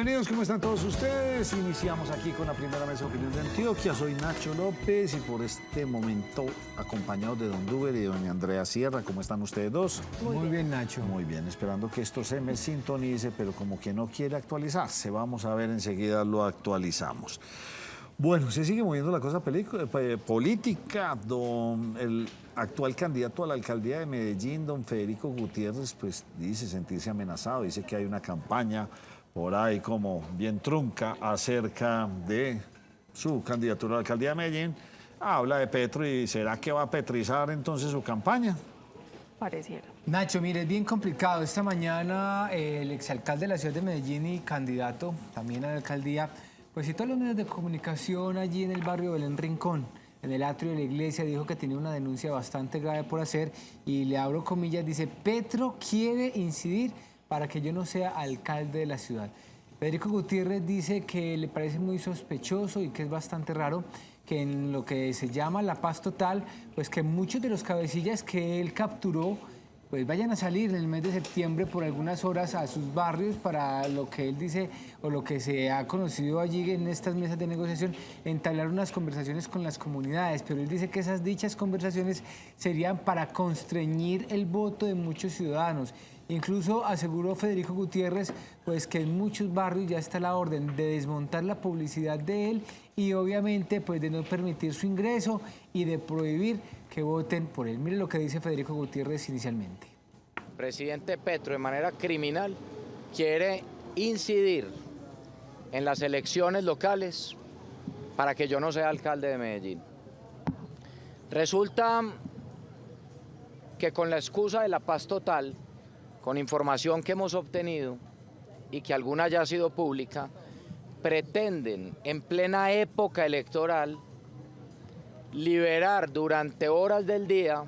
Bienvenidos, ¿cómo están todos ustedes? Iniciamos aquí con la primera mesa de opinión de Antioquia. Soy Nacho López y por este momento acompañados de don Duber y de doña Andrea Sierra. ¿Cómo están ustedes dos? Muy bien, Nacho. Muy bien, esperando que esto se me sintonice, pero como que no quiere actualizarse. Vamos a ver, enseguida lo actualizamos. Bueno, se sigue moviendo la cosa política. El actual candidato a la alcaldía de Medellín, don Federico Gutiérrez, pues dice sentirse amenazado, dice que hay una campaña por ahí como bien trunca acerca de su candidatura a la alcaldía de Medellín. Habla de Petro y ¿será que va a petrizar entonces su campaña? Pareciera. Nacho, mire, es bien complicado. Esta mañana el exalcalde de la ciudad de Medellín y candidato también a la alcaldía, pues citó a los medios de comunicación allí en el barrio Belén Rincón, en el atrio de la iglesia, dijo que tenía una denuncia bastante grave por hacer y le abro comillas, dice, Petro quiere incidir para que yo no sea alcalde de la ciudad. Federico Gutiérrez dice que le parece muy sospechoso y que es bastante raro que en lo que se llama la paz total, pues que muchos de los cabecillas que él capturó, pues vayan a salir en el mes de septiembre por algunas horas a sus barrios para lo que él dice o lo que se ha conocido allí en estas mesas de negociación, entablar unas conversaciones con las comunidades, pero él dice que esas dichas conversaciones serían para constreñir el voto de muchos ciudadanos. Incluso aseguró Federico Gutiérrez pues que en muchos barrios ya está la orden de desmontar la publicidad de él y obviamente pues de no permitir su ingreso y de prohibir que voten por él. Mire lo que dice Federico Gutiérrez inicialmente. Presidente Petro de manera criminal quiere incidir en las elecciones locales para que yo no sea alcalde de Medellín. Resulta que con la excusa de la paz total, con información que hemos obtenido y que alguna ya ha sido pública, pretenden en plena época electoral liberar durante horas del día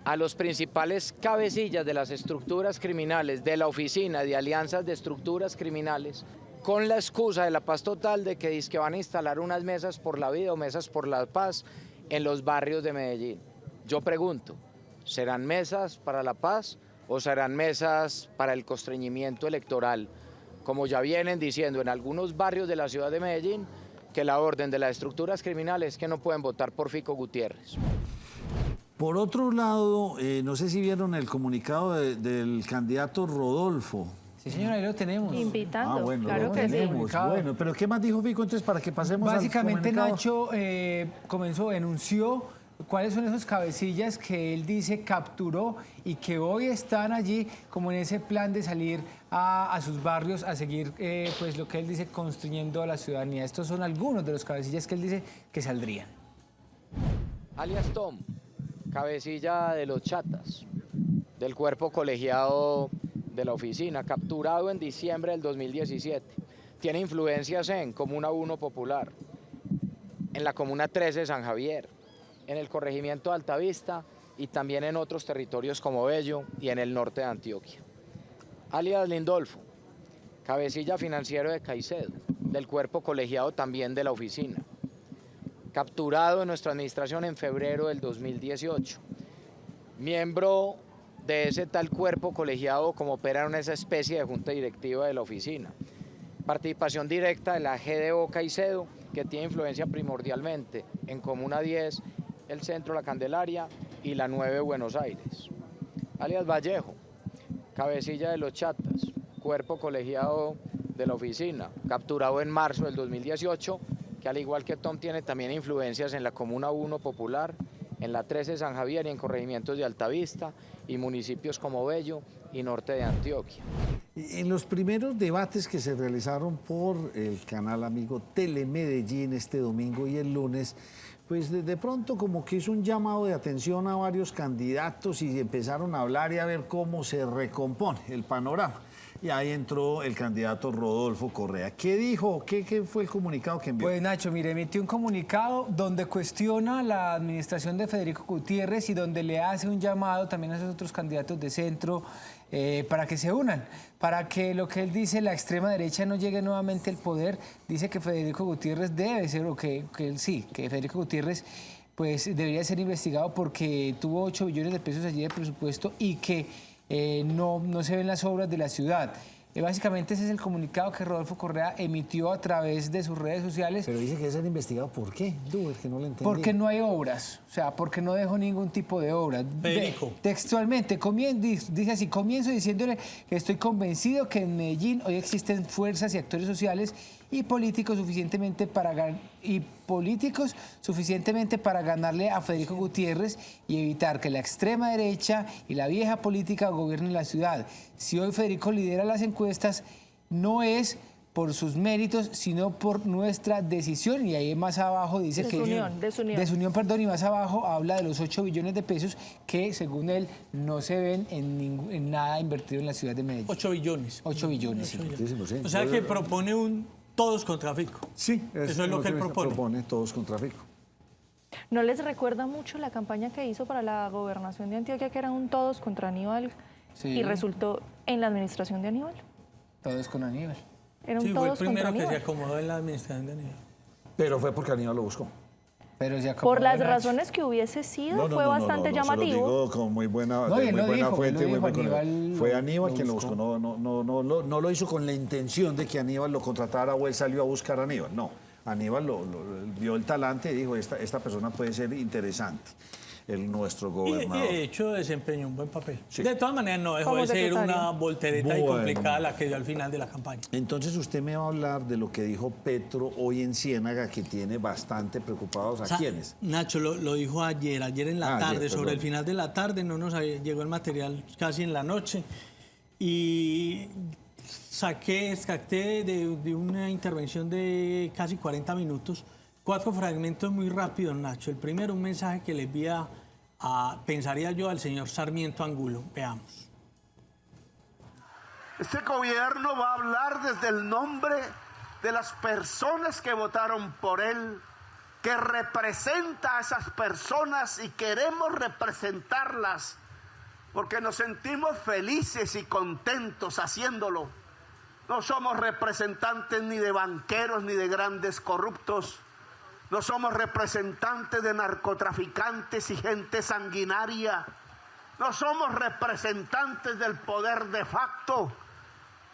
a los principales cabecillas de las estructuras criminales, de la oficina de alianzas de estructuras criminales, con la excusa de la paz total de que dizque van a instalar unas mesas por la vida o mesas por la paz en los barrios de Medellín. Yo pregunto, ¿serán mesas para la paz o serán mesas para el constreñimiento electoral? Como ya vienen diciendo en algunos barrios de la ciudad de Medellín, que la orden de las estructuras criminales es que no pueden votar por Fico Gutiérrez. Por otro lado, no sé si vieron el comunicado del candidato Rodolfo. Sí, señora, ahí lo tenemos. Invitando, Bueno, claro lo que sí. tenemos. Bueno, pero ¿qué más dijo Fico entonces para que pasemos Básicamente, al comunicado? Nacho enunció cuáles son esos cabecillas que él dice capturó y que hoy están allí como en ese plan de salir a sus barrios a seguir pues lo que él dice construyendo a la ciudadanía. Estos son algunos de los cabecillas que él dice que saldrían. Alias Tom, cabecilla de los chatas, del cuerpo colegiado de la oficina, capturado en diciembre del 2017. Tiene influencias en Comuna 1 Popular, en la Comuna 13 de San Javier, en el corregimiento de Altavista y también en otros territorios como Bello y en el norte de Antioquia. Alias Lindolfo, cabecilla financiero de Caicedo, del cuerpo colegiado también de la oficina. Capturado en nuestra administración en febrero del 2018. Miembro de ese tal cuerpo colegiado como opera en esa especie de junta directiva de la oficina. Participación directa de la GDO Caicedo, que tiene influencia primordialmente en Comuna 10, el Centro La Candelaria y la 9 Buenos Aires. Alias Vallejo, cabecilla de los chatas, cuerpo colegiado de la oficina, capturado en marzo del 2018, que al igual que Tom tiene también influencias en la Comuna 1 Popular, en la 13 San Javier y en corregimientos de Altavista y municipios como Bello y norte de Antioquia. En los primeros debates que se realizaron por el canal amigo Telemedellín este domingo y el lunes, pues de pronto como que hizo un llamado de atención a varios candidatos y empezaron a hablar y a ver cómo se recompone el panorama. Y ahí entró el candidato Rodolfo Correa. ¿Qué dijo? ¿Qué fue el comunicado que envió? Pues Nacho, mire, emitió un comunicado donde cuestiona la administración de Federico Gutiérrez y donde le hace un llamado también a esos otros candidatos de centro para que se unan, para que lo que él dice, la extrema derecha no llegue nuevamente al poder. Dice que Federico Gutiérrez debe ser, o que Federico Gutiérrez pues debería ser investigado porque tuvo 8 billones de pesos allí de presupuesto y que no se ven las obras de la ciudad. Básicamente ese es el comunicado que Rodolfo Correa emitió a través de sus redes sociales. Pero dice que es ser investigado. ¿Por qué? Es que no lo entendí. Porque no hay obras, o sea, porque no dejó ningún tipo de obra. Textualmente, dice así, comienzo diciéndole que estoy convencido que en Medellín hoy existen fuerzas y actores sociales y políticos suficientemente para ganarle a Federico Gutiérrez y evitar que la extrema derecha y la vieja política gobiernen la ciudad. Si hoy Federico lidera las encuestas, no es por sus méritos, sino por nuestra decisión. Y ahí más abajo dice desunión, y más abajo habla de los 8 billones de pesos que, según él, no se ven en nada invertido en la ciudad de Medellín. 8 billones. 8 billones, sí. O sea que propone todos contra Fico. Sí, eso es lo que él propone. Todos contra Fico. ¿No les recuerda mucho la campaña que hizo para la gobernación de Antioquia, que era un todos contra Aníbal, y resultó en la administración de Aníbal? Todos con Aníbal. Era un Sí, fue el todos contra primero que Aníbal. se acomodó en la administración de Aníbal. Pero fue porque Aníbal lo buscó. Pero se acomodó Por las Nacho. razones que hubiese sido, fue bastante llamativo. Se lo digo con muy buena, No, y él muy lo buena dijo, fuente. él lo Muy dijo, buena- Aníbal fue lo Aníbal quien lo buscó. buscó. No lo hizo con la intención de que Aníbal lo contratara o él salió a buscar a Aníbal. No, Aníbal vio el talante y dijo, esta persona puede ser interesante, nuestro Y gobernador. de hecho desempeñó un buen papel. Sí. De todas maneras no dejó Como de ser secretario. una voltereta y Bueno. complicada la que dio al final de la campaña. Entonces usted me va a hablar de lo que dijo Petro hoy en Ciénaga, que tiene bastante preocupados a quiénes. Nacho lo dijo ayer en la tarde, ayer, sobre perdón. el final de la tarde, no nos llegó el material casi en la noche. Y extracté de una intervención de casi 40 minutos, 4 fragmentos muy rápidos, Nacho. El primero, un mensaje que le envía pensaría yo, al señor Sarmiento Angulo. Veamos. Este gobierno va a hablar desde el nombre de las personas que votaron por él, que representa a esas personas y queremos representarlas porque nos sentimos felices y contentos haciéndolo. No somos representantes ni de banqueros ni de grandes corruptos. No somos representantes de narcotraficantes y gente sanguinaria. No somos representantes del poder de facto.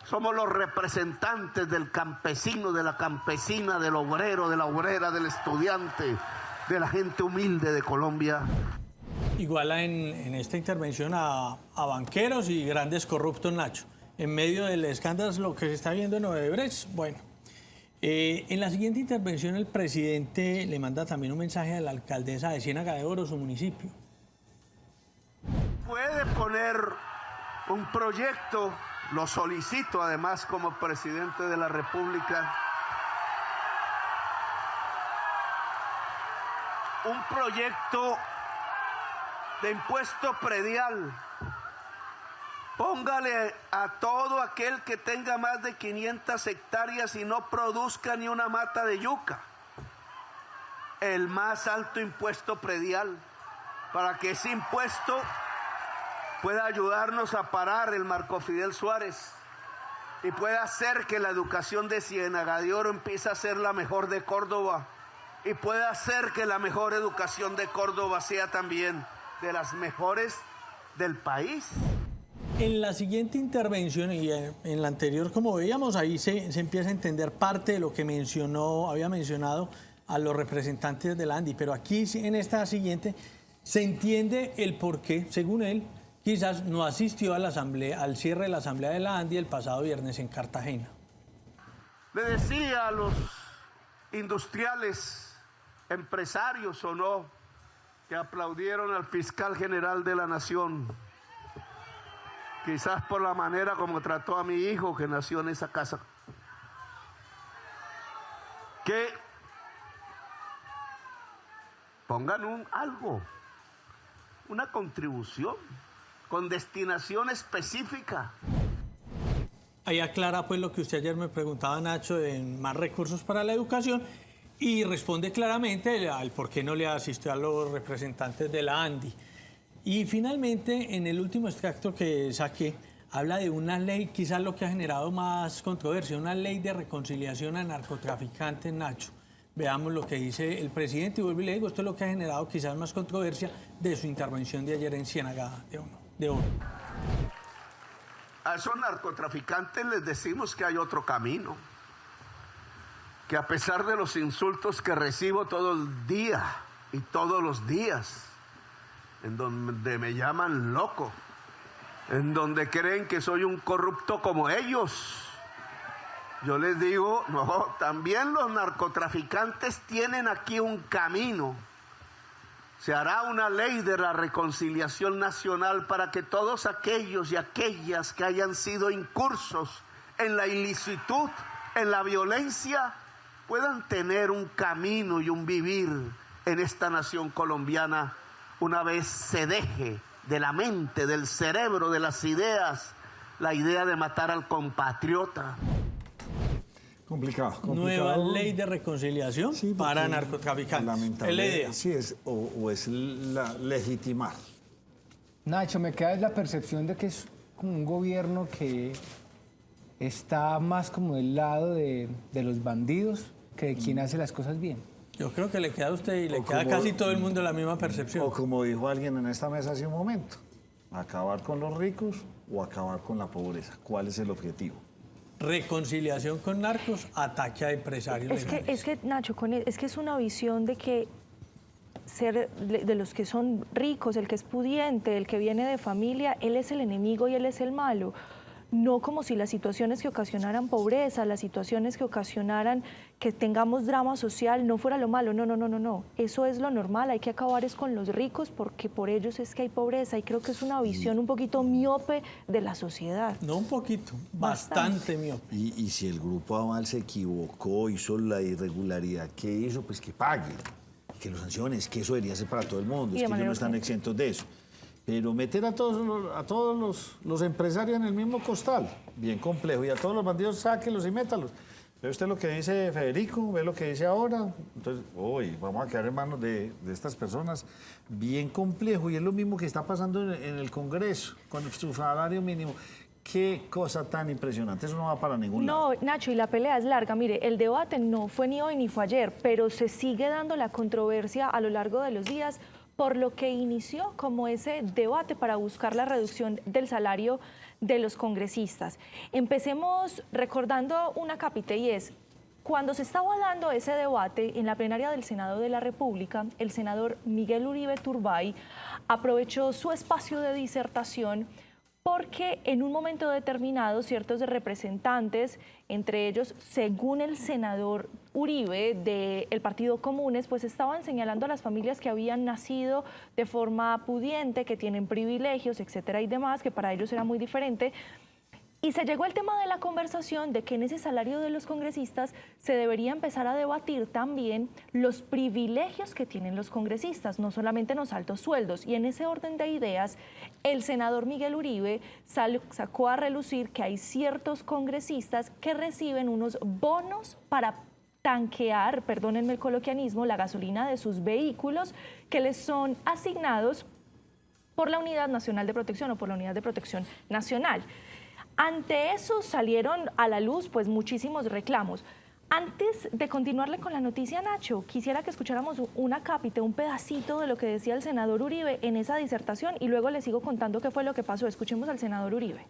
Somos los representantes del campesino, de la campesina, del obrero, de la obrera, del estudiante, de la gente humilde de Colombia. Iguala en esta intervención a banqueros y grandes corruptos, Nacho. En medio del escándalo, lo que se está viendo en Odebrecht, bueno. En la siguiente intervención, el presidente le manda también un mensaje a la alcaldesa de Ciénaga de Oro, su municipio. Puede poner un proyecto, lo solicito además como presidente de la República, un proyecto de impuesto predial. Póngale a todo aquel que tenga más de 500 hectáreas y no produzca ni una mata de yuca el más alto impuesto predial, para que ese impuesto pueda ayudarnos a parar el Marco Fidel Suárez y pueda hacer que la educación de Ciénaga de Oro empiece a ser la mejor de Córdoba y pueda hacer que la mejor educación de Córdoba sea también de las mejores del país. En la siguiente intervención y en la anterior, como veíamos, ahí se empieza a entender parte de lo que había mencionado a los representantes de la ANDI, pero aquí en esta siguiente se entiende el por qué, según él, quizás no asistió a la asamblea, al cierre de la asamblea de la ANDI el pasado viernes en Cartagena. Le decía a los industriales, empresarios o no, que aplaudieron al fiscal general de la Nación, quizás por la manera como trató a mi hijo que nació en esa casa, que pongan algo, una contribución con destinación específica. Ahí aclara pues lo que usted ayer me preguntaba, Nacho, de más recursos para la educación, y responde claramente al por qué no le asistió a los representantes de la ANDI. Y finalmente, en el último extracto que saqué, habla de una ley, quizás lo que ha generado más controversia, una ley de reconciliación a narcotraficantes, Nacho. Veamos lo que dice el presidente y vuelvo y le digo, esto es lo que ha generado quizás más controversia de su intervención de ayer en Ciénaga de Oro. a esos narcotraficantes les decimos que hay otro camino, que a pesar de los insultos que recibo todo el día y todos los días, en donde me llaman loco, en donde creen que soy un corrupto como ellos, yo les digo, no, también los narcotraficantes tienen aquí un camino. Se hará una ley de la reconciliación nacional para que todos aquellos y aquellas que hayan sido incursos en la ilicitud, en la violencia, puedan tener un camino y un vivir en esta nación colombiana una vez se deje de la mente, del cerebro, de las ideas, la idea de matar al compatriota. Complicado. Nueva ley de reconciliación para narcotraficantes. Es la idea. Sí, o es legitimar. Nacho, me queda la percepción de que es como un gobierno que está más como del lado de los bandidos que de quien hace las cosas bien. Yo creo que le queda a usted y le queda a casi todo el mundo la misma percepción. O como dijo alguien en esta mesa hace un momento, acabar con los ricos o acabar con la pobreza. ¿Cuál es el objetivo? Reconciliación con narcos, ataque a empresarios. Es que Nacho, es que es una visión de que ser de los que son ricos, el que es pudiente, el que viene de familia, él es el enemigo y él es el malo. No como si las situaciones que ocasionaran pobreza, las situaciones que ocasionaran que tengamos drama social no fuera lo malo. No. Eso es lo normal. Hay que acabar es con los ricos porque por ellos es que hay pobreza. Y creo que es una visión un poquito miope de la sociedad. No un poquito, bastante miope. Y si el Grupo Aval se equivocó, hizo la irregularidad que hizo, pues que pague, que lo sanciones, que eso debería ser para todo el mundo. Es que ellos no están exentos de eso. Pero meter a todos los empresarios en el mismo costal, bien complejo, y a todos los bandidos sáquenlos y métalos. Ve usted lo que dice Federico, ve lo que dice ahora. Entonces, vamos a quedar en manos de estas personas, bien complejo. Y es lo mismo que está pasando en el Congreso, con su salario mínimo. Qué cosa tan impresionante, eso no va para ningún lado. No, Nacho, y la pelea es larga. Mire, el debate no fue ni hoy ni fue ayer, pero se sigue dando la controversia a lo largo de los días, por lo que inició como ese debate para buscar la reducción del salario de los congresistas. Empecemos recordando una cápita, y es, cuando se estaba dando ese debate en la plenaria del Senado de la República, el senador Miguel Uribe Turbay aprovechó su espacio de disertación porque en un momento determinado ciertos representantes, entre ellos, según el senador Uribe del Partido Comunes, pues estaban señalando a las familias que habían nacido de forma pudiente, que tienen privilegios, etcétera y demás, que para ellos era muy diferente. Y se llegó al tema de la conversación de que en ese salario de los congresistas se debería empezar a debatir también los privilegios que tienen los congresistas, no solamente en los altos sueldos. Y en ese orden de ideas, el senador Miguel Uribe sacó a relucir que hay ciertos congresistas que reciben unos bonos para tanquear, perdónenme el coloquialismo, la gasolina de sus vehículos que les son asignados por la Unidad Nacional de Protección o por la Unidad de Protección Nacional. Ante eso salieron a la luz pues muchísimos reclamos. Antes de continuarle con la noticia, Nacho, quisiera que escucháramos una cápita, un pedacito de lo que decía el senador Uribe en esa disertación y luego les sigo contando qué fue lo que pasó. Escuchemos al senador Uribe.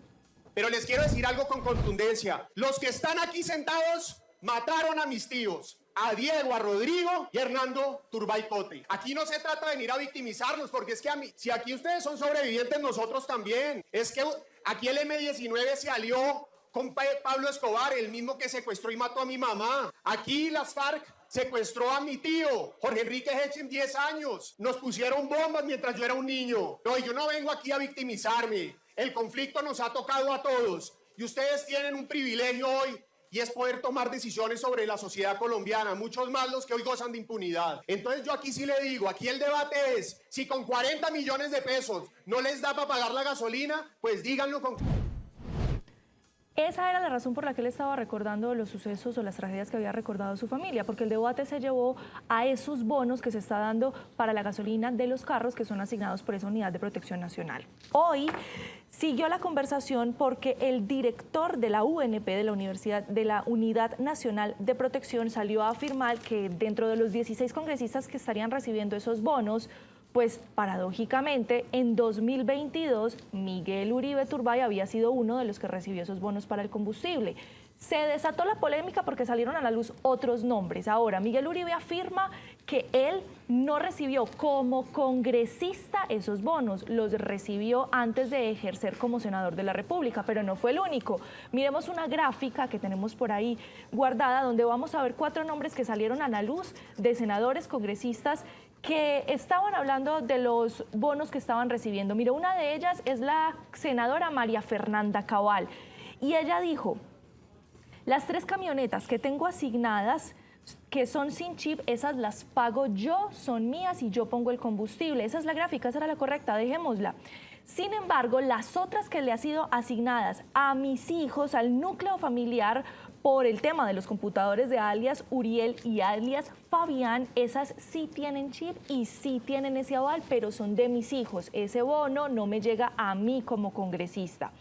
Pero les quiero decir algo con contundencia. Los que están aquí sentados mataron a mis tíos, a Diego, a Rodrigo y a Hernando Turbay Cote. Aquí no se trata de venir a victimizarnos, porque es que si aquí ustedes son sobrevivientes, nosotros también. Es que aquí el M-19 se alió con Pablo Escobar, el mismo que secuestró y mató a mi mamá. Aquí las FARC secuestró a mi tío, Jorge Enrique Hechen, 10 años. Nos pusieron bombas mientras yo era un niño. No, yo no vengo aquí a victimizarme. El conflicto nos ha tocado a todos. Y ustedes tienen un privilegio hoy, y es poder tomar decisiones sobre la sociedad colombiana, muchos más los que hoy gozan de impunidad. Entonces yo aquí sí le digo, aquí el debate es, si con 40 millones de pesos no les da para pagar la gasolina, pues díganlo con... Esa era la razón por la que él estaba recordando los sucesos o las tragedias que había recordado su familia, porque el debate se llevó a esos bonos que se está dando para la gasolina de los carros que son asignados por esa Unidad de Protección Nacional. Hoy siguió la conversación porque el director de la UNP, de la Unidad Nacional de Protección, salió a afirmar que dentro de los 16 congresistas que estarían recibiendo esos bonos, Pues paradójicamente, en 2022, Miguel Uribe Turbay había sido uno de los que recibió esos bonos para el combustible. Se desató la polémica porque salieron a la luz otros nombres. Ahora, Miguel Uribe afirma que él no recibió como congresista esos bonos, los recibió antes de ejercer como senador de la República, pero no fue el único. Miremos una gráfica que tenemos por ahí guardada donde vamos a ver 4 nombres que salieron a la luz de senadores, congresistas que estaban hablando de los bonos que estaban recibiendo. Mira, una de ellas es la senadora María Fernanda Cabal y ella dijo: las 3 camionetas que tengo asignadas, que son sin chip, esas las pago yo, son mías y yo pongo el combustible. Esa es la gráfica, esa era la correcta, dejémosla. Sin embargo, las otras que le han sido asignadas a mis hijos, al núcleo familiar, por el tema de los computadores de alias Uriel y alias Fabián, esas sí tienen chip y sí tienen ese aval, pero son de mis hijos. Ese bono no me llega a mí como congresista.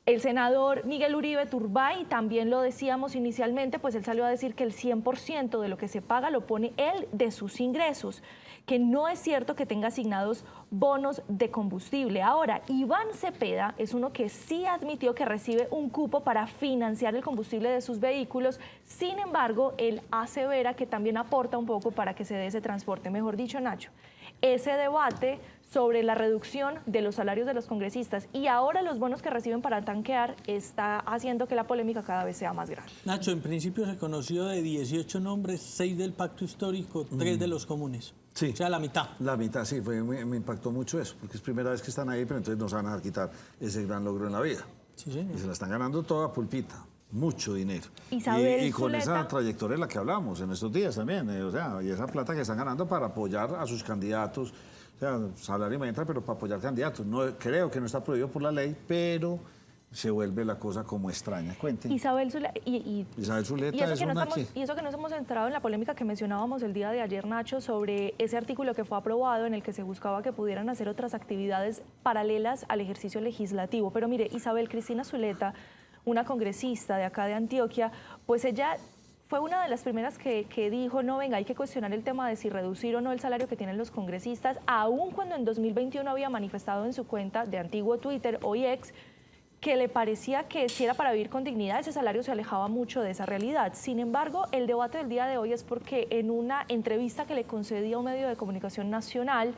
El senador Miguel Uribe Turbay, también lo decíamos inicialmente, pues él salió a decir que el 100% de lo que se paga lo pone él de sus ingresos, que no es cierto que tenga asignados bonos de combustible. Ahora, Iván Cepeda es uno que sí admitió que recibe un cupo para financiar el combustible de sus vehículos, sin embargo, él asevera que también aporta un poco para que se dé ese transporte. Mejor dicho, Nacho, ese debate sobre la reducción de los salarios de los congresistas y ahora los bonos que reciben para tanquear está haciendo que la polémica cada vez sea más grande. Nacho, en principio se conoció de 18 nombres, 6 del pacto histórico, 3 de los comunes. Sí. O sea, la mitad. La mitad, sí, me impactó mucho eso, porque es primera vez que están ahí, pero entonces nos van a dejar quitar ese gran logro en la vida. Sí, señor. Y se la están ganando toda pulpita, mucho dinero. Isabel Y con Zuleta. esa trayectoria de la que hablamos en estos días también, o sea, y esa plata que están ganando para apoyar a sus candidatos, o sea, salario me entra, pero para apoyar candidatos. No, creo que no está prohibido por la ley, pero se vuelve la cosa como extraña. Cuenten. Isabel Zuleta, Isabel Zuleta y eso es que no una estamos, y eso que nos hemos entrado en la polémica que mencionábamos el día de ayer, Nacho, sobre ese artículo que fue aprobado en el que se buscaba que pudieran hacer otras actividades paralelas al ejercicio legislativo. Pero mire, Isabel Cristina Zuleta, una congresista de acá de Antioquia, pues ella fue una de las primeras que dijo, no, venga, hay que cuestionar el tema de si reducir o no el salario que tienen los congresistas, aun cuando en 2021 había manifestado en su cuenta de antiguo Twitter, hoy ex, que le parecía que si era para vivir con dignidad, ese salario se alejaba mucho de esa realidad. Sin embargo, el debate del día de hoy es porque en una entrevista que le concedía a un medio de comunicación nacional,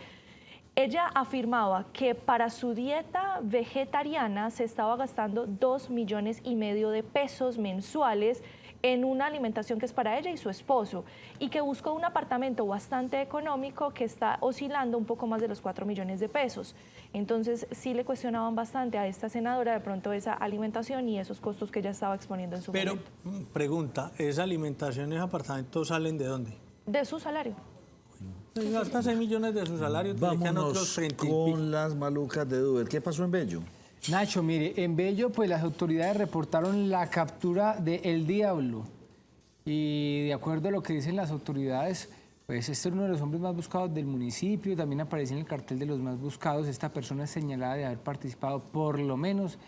ella afirmaba que para su dieta vegetariana se estaba gastando 2,5 millones de pesos mensuales en una alimentación que es para ella y su esposo, y que buscó un apartamento bastante económico que está oscilando un poco más de los 4 millones de pesos. Entonces sí le cuestionaban bastante a esta senadora de pronto esa alimentación y esos costos que ella estaba exponiendo en su momento. Pero, pregunta, ¿esa alimentación, esos apartamentos salen de dónde? De su salario. Pues gasta 6 millones de su salario, te quedan otros Vámonos 30 y pico. con las malucas de Uber. ¿Qué pasó en Bello? Nacho, mire, en Bello, pues las autoridades reportaron la captura de El Diablo. Y de acuerdo a lo que dicen las autoridades, pues este es uno de los hombres más buscados del municipio, también aparece en el cartel de los más buscados. Esta persona es señalada de haber participado por lo menos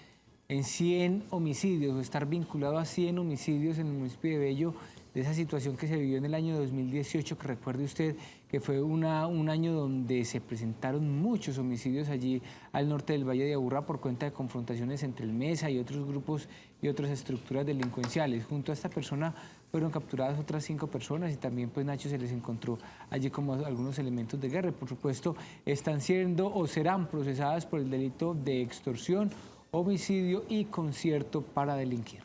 en 100 homicidios, o estar vinculado a 100 homicidios en el municipio de Bello, de esa situación que se vivió en el año 2018, que recuerde usted que fue un año donde se presentaron muchos homicidios allí al norte del Valle de Aburrá por cuenta de confrontaciones entre el MESA y otros grupos y otras estructuras delincuenciales. Junto a esta persona fueron capturadas otras 5 personas y también, pues, Nacho, se les encontró allí como algunos elementos de guerra. Por supuesto, están siendo o serán procesadas por el delito de extorsión, homicidio y concierto para delinquir.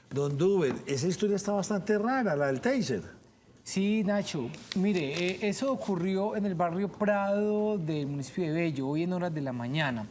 Don Duber, esa historia está bastante rara, la del taser. Sí, Nacho. Mire, eso ocurrió en el barrio Prado del municipio de Bello, hoy en horas de la mañana.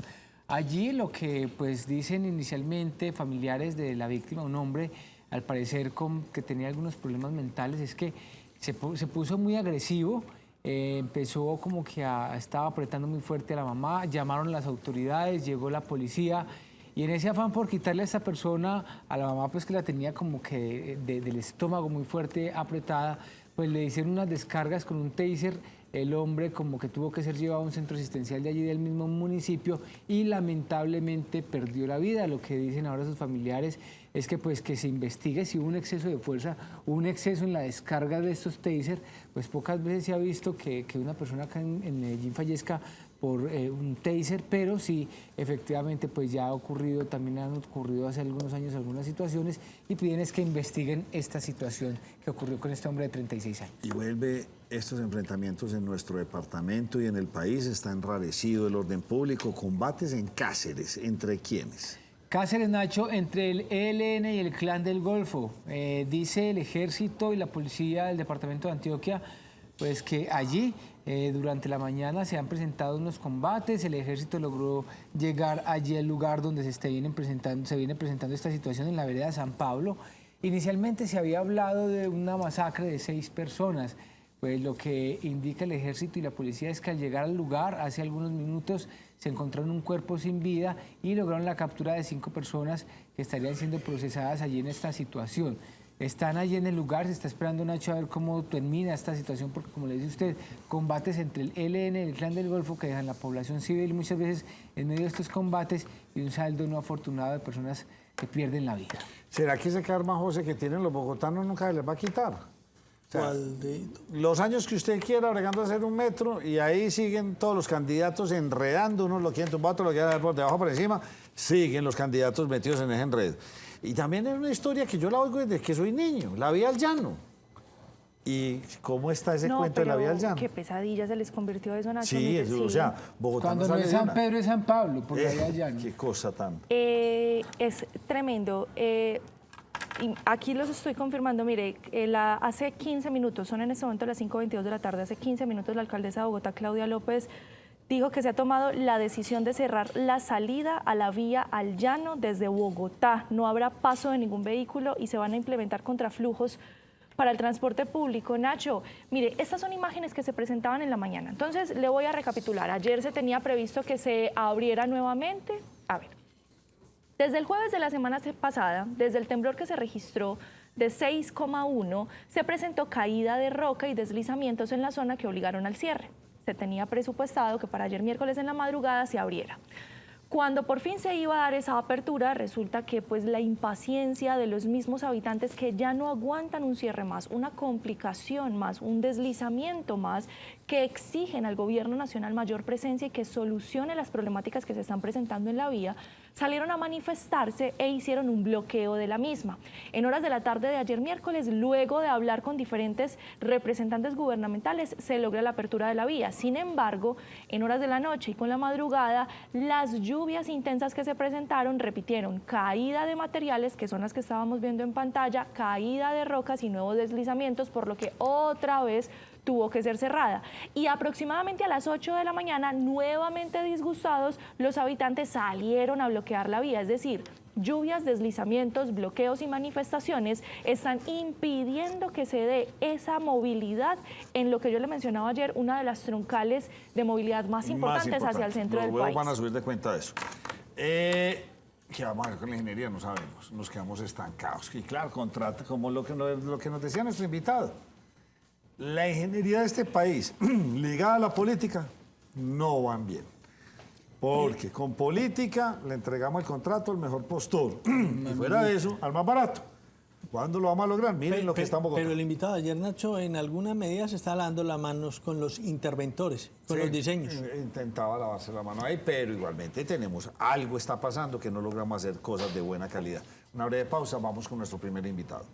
Allí lo que pues dicen inicialmente familiares de la víctima, un hombre al parecer que tenía algunos problemas mentales, es que se puso muy agresivo, empezó como que estaba apretando muy fuerte a la mamá, llamaron a las autoridades, llegó la policía. Y en ese afán por quitarle a esta persona, a la mamá, pues que la tenía como que del estómago muy fuerte, apretada, pues le hicieron unas descargas con un taser. El hombre como que tuvo que ser llevado a un centro asistencial de allí del mismo municipio y lamentablemente perdió la vida. Lo que dicen ahora sus familiares es que pues que se investigue si hubo un exceso de fuerza, un exceso en la descarga de estos taser, pues pocas veces se ha visto que una persona acá en Medellín fallezca por un taser, pero sí, efectivamente, pues ya ha ocurrido, también han ocurrido hace algunos años algunas situaciones y piden es que investiguen esta situación que ocurrió con este hombre de 36 años. Y vuelve estos enfrentamientos en nuestro departamento y en el país, está enrarecido el orden público, combates en Cáceres, ¿entre quiénes? Cáceres, Nacho, entre el ELN y el Clan del Golfo. Dice el Ejército y la Policía del Departamento de Antioquia, pues que allí durante la mañana se han presentado unos combates, el Ejército logró llegar allí al lugar donde se viene presentando esta situación en la vereda San Pablo. Inicialmente se había hablado de una masacre de 6 personas, pues lo que indica el Ejército y la Policía es que al llegar al lugar, hace algunos minutos, se encontraron un cuerpo sin vida y lograron la captura de 5 personas que estarían siendo procesadas allí en esta situación. Están allí en el lugar, se está esperando, Nacho, a ver cómo termina esta situación, porque como le dice usted, combates entre el ELN y el Clan del Golfo que dejan la población civil muchas veces en medio de estos combates y un saldo no afortunado de personas que pierden la vida. ¿Será que ese karma, José, que tienen los bogotanos nunca se les va a quitar? O sea, los años que usted quiera bregando a hacer un metro y ahí siguen todos los candidatos enredando, unos lo quieren tumbar, otros lo quieren dar por debajo, por encima, siguen los candidatos metidos en ese enredo. Y también es una historia que yo la oigo desde que soy niño, la vía al llano. ¿Y cómo está ese cuento de la vía al llano? Qué pesadilla se les convirtió eso, Nacho. Sí, o sea, Bogotá cuando no es San Pedro es San Pablo, por la vía al llano. Qué cosa tan... Es tremendo. Y aquí los estoy confirmando, mire, hace 15 minutos, son en este momento las 5:22 de la tarde, hace 15 minutos la alcaldesa de Bogotá, Claudia López, dijo que se ha tomado la decisión de cerrar la salida a la vía al llano desde Bogotá. No habrá paso de ningún vehículo y se van a implementar contraflujos para el transporte público. Nacho, mire, estas son imágenes que se presentaban en la mañana. Entonces, le voy a recapitular. Ayer se tenía previsto que se abriera nuevamente. A ver. Desde el jueves de la semana pasada, desde el temblor que se registró de 6,1, se presentó caída de roca y deslizamientos en la zona que obligaron al cierre. Se tenía presupuestado que para ayer miércoles en la madrugada se abriera. Cuando por fin se iba a dar esa apertura, resulta que pues la impaciencia de los mismos habitantes que ya no aguantan un cierre más, una complicación más, un deslizamiento más, que exigen al gobierno nacional mayor presencia y que solucione las problemáticas que se están presentando en la vía, salieron a manifestarse e hicieron un bloqueo de la misma. En horas de la tarde de ayer miércoles, luego de hablar con diferentes representantes gubernamentales, se logra la apertura de la vía. Sin embargo, en horas de la noche y con la madrugada, las lluvias intensas que se presentaron repitieron caída de materiales, que son las que estábamos viendo en pantalla, caída de rocas y nuevos deslizamientos, por lo que otra vez tuvo que ser cerrada. Y aproximadamente a las 8 de la mañana, nuevamente disgustados, los habitantes salieron a bloquear la vía. Es decir, lluvias, deslizamientos, bloqueos y manifestaciones están impidiendo que se dé esa movilidad en lo que yo le mencionaba ayer, una de las troncales de movilidad más importantes hacia el centro del país. Van a subir de cuenta de eso. ¿Qué vamos a hacer con la ingeniería? No sabemos. Nos quedamos estancados. Y claro, contrata como lo que nos decía nuestro invitado. La ingeniería de este país, ligada a la política, no van bien. Porque con política le entregamos el contrato al mejor postor. Y fuera de eso, al más barato. ¿Cuándo lo vamos a lograr? Miren lo que estamos Pero el invitado ayer, Nacho, en alguna medida se está lavando las manos con los interventores, con los diseños. Intentaba lavarse la mano ahí, pero igualmente algo está pasando que no logramos hacer cosas de buena calidad. Una breve pausa, vamos con nuestro primer invitado.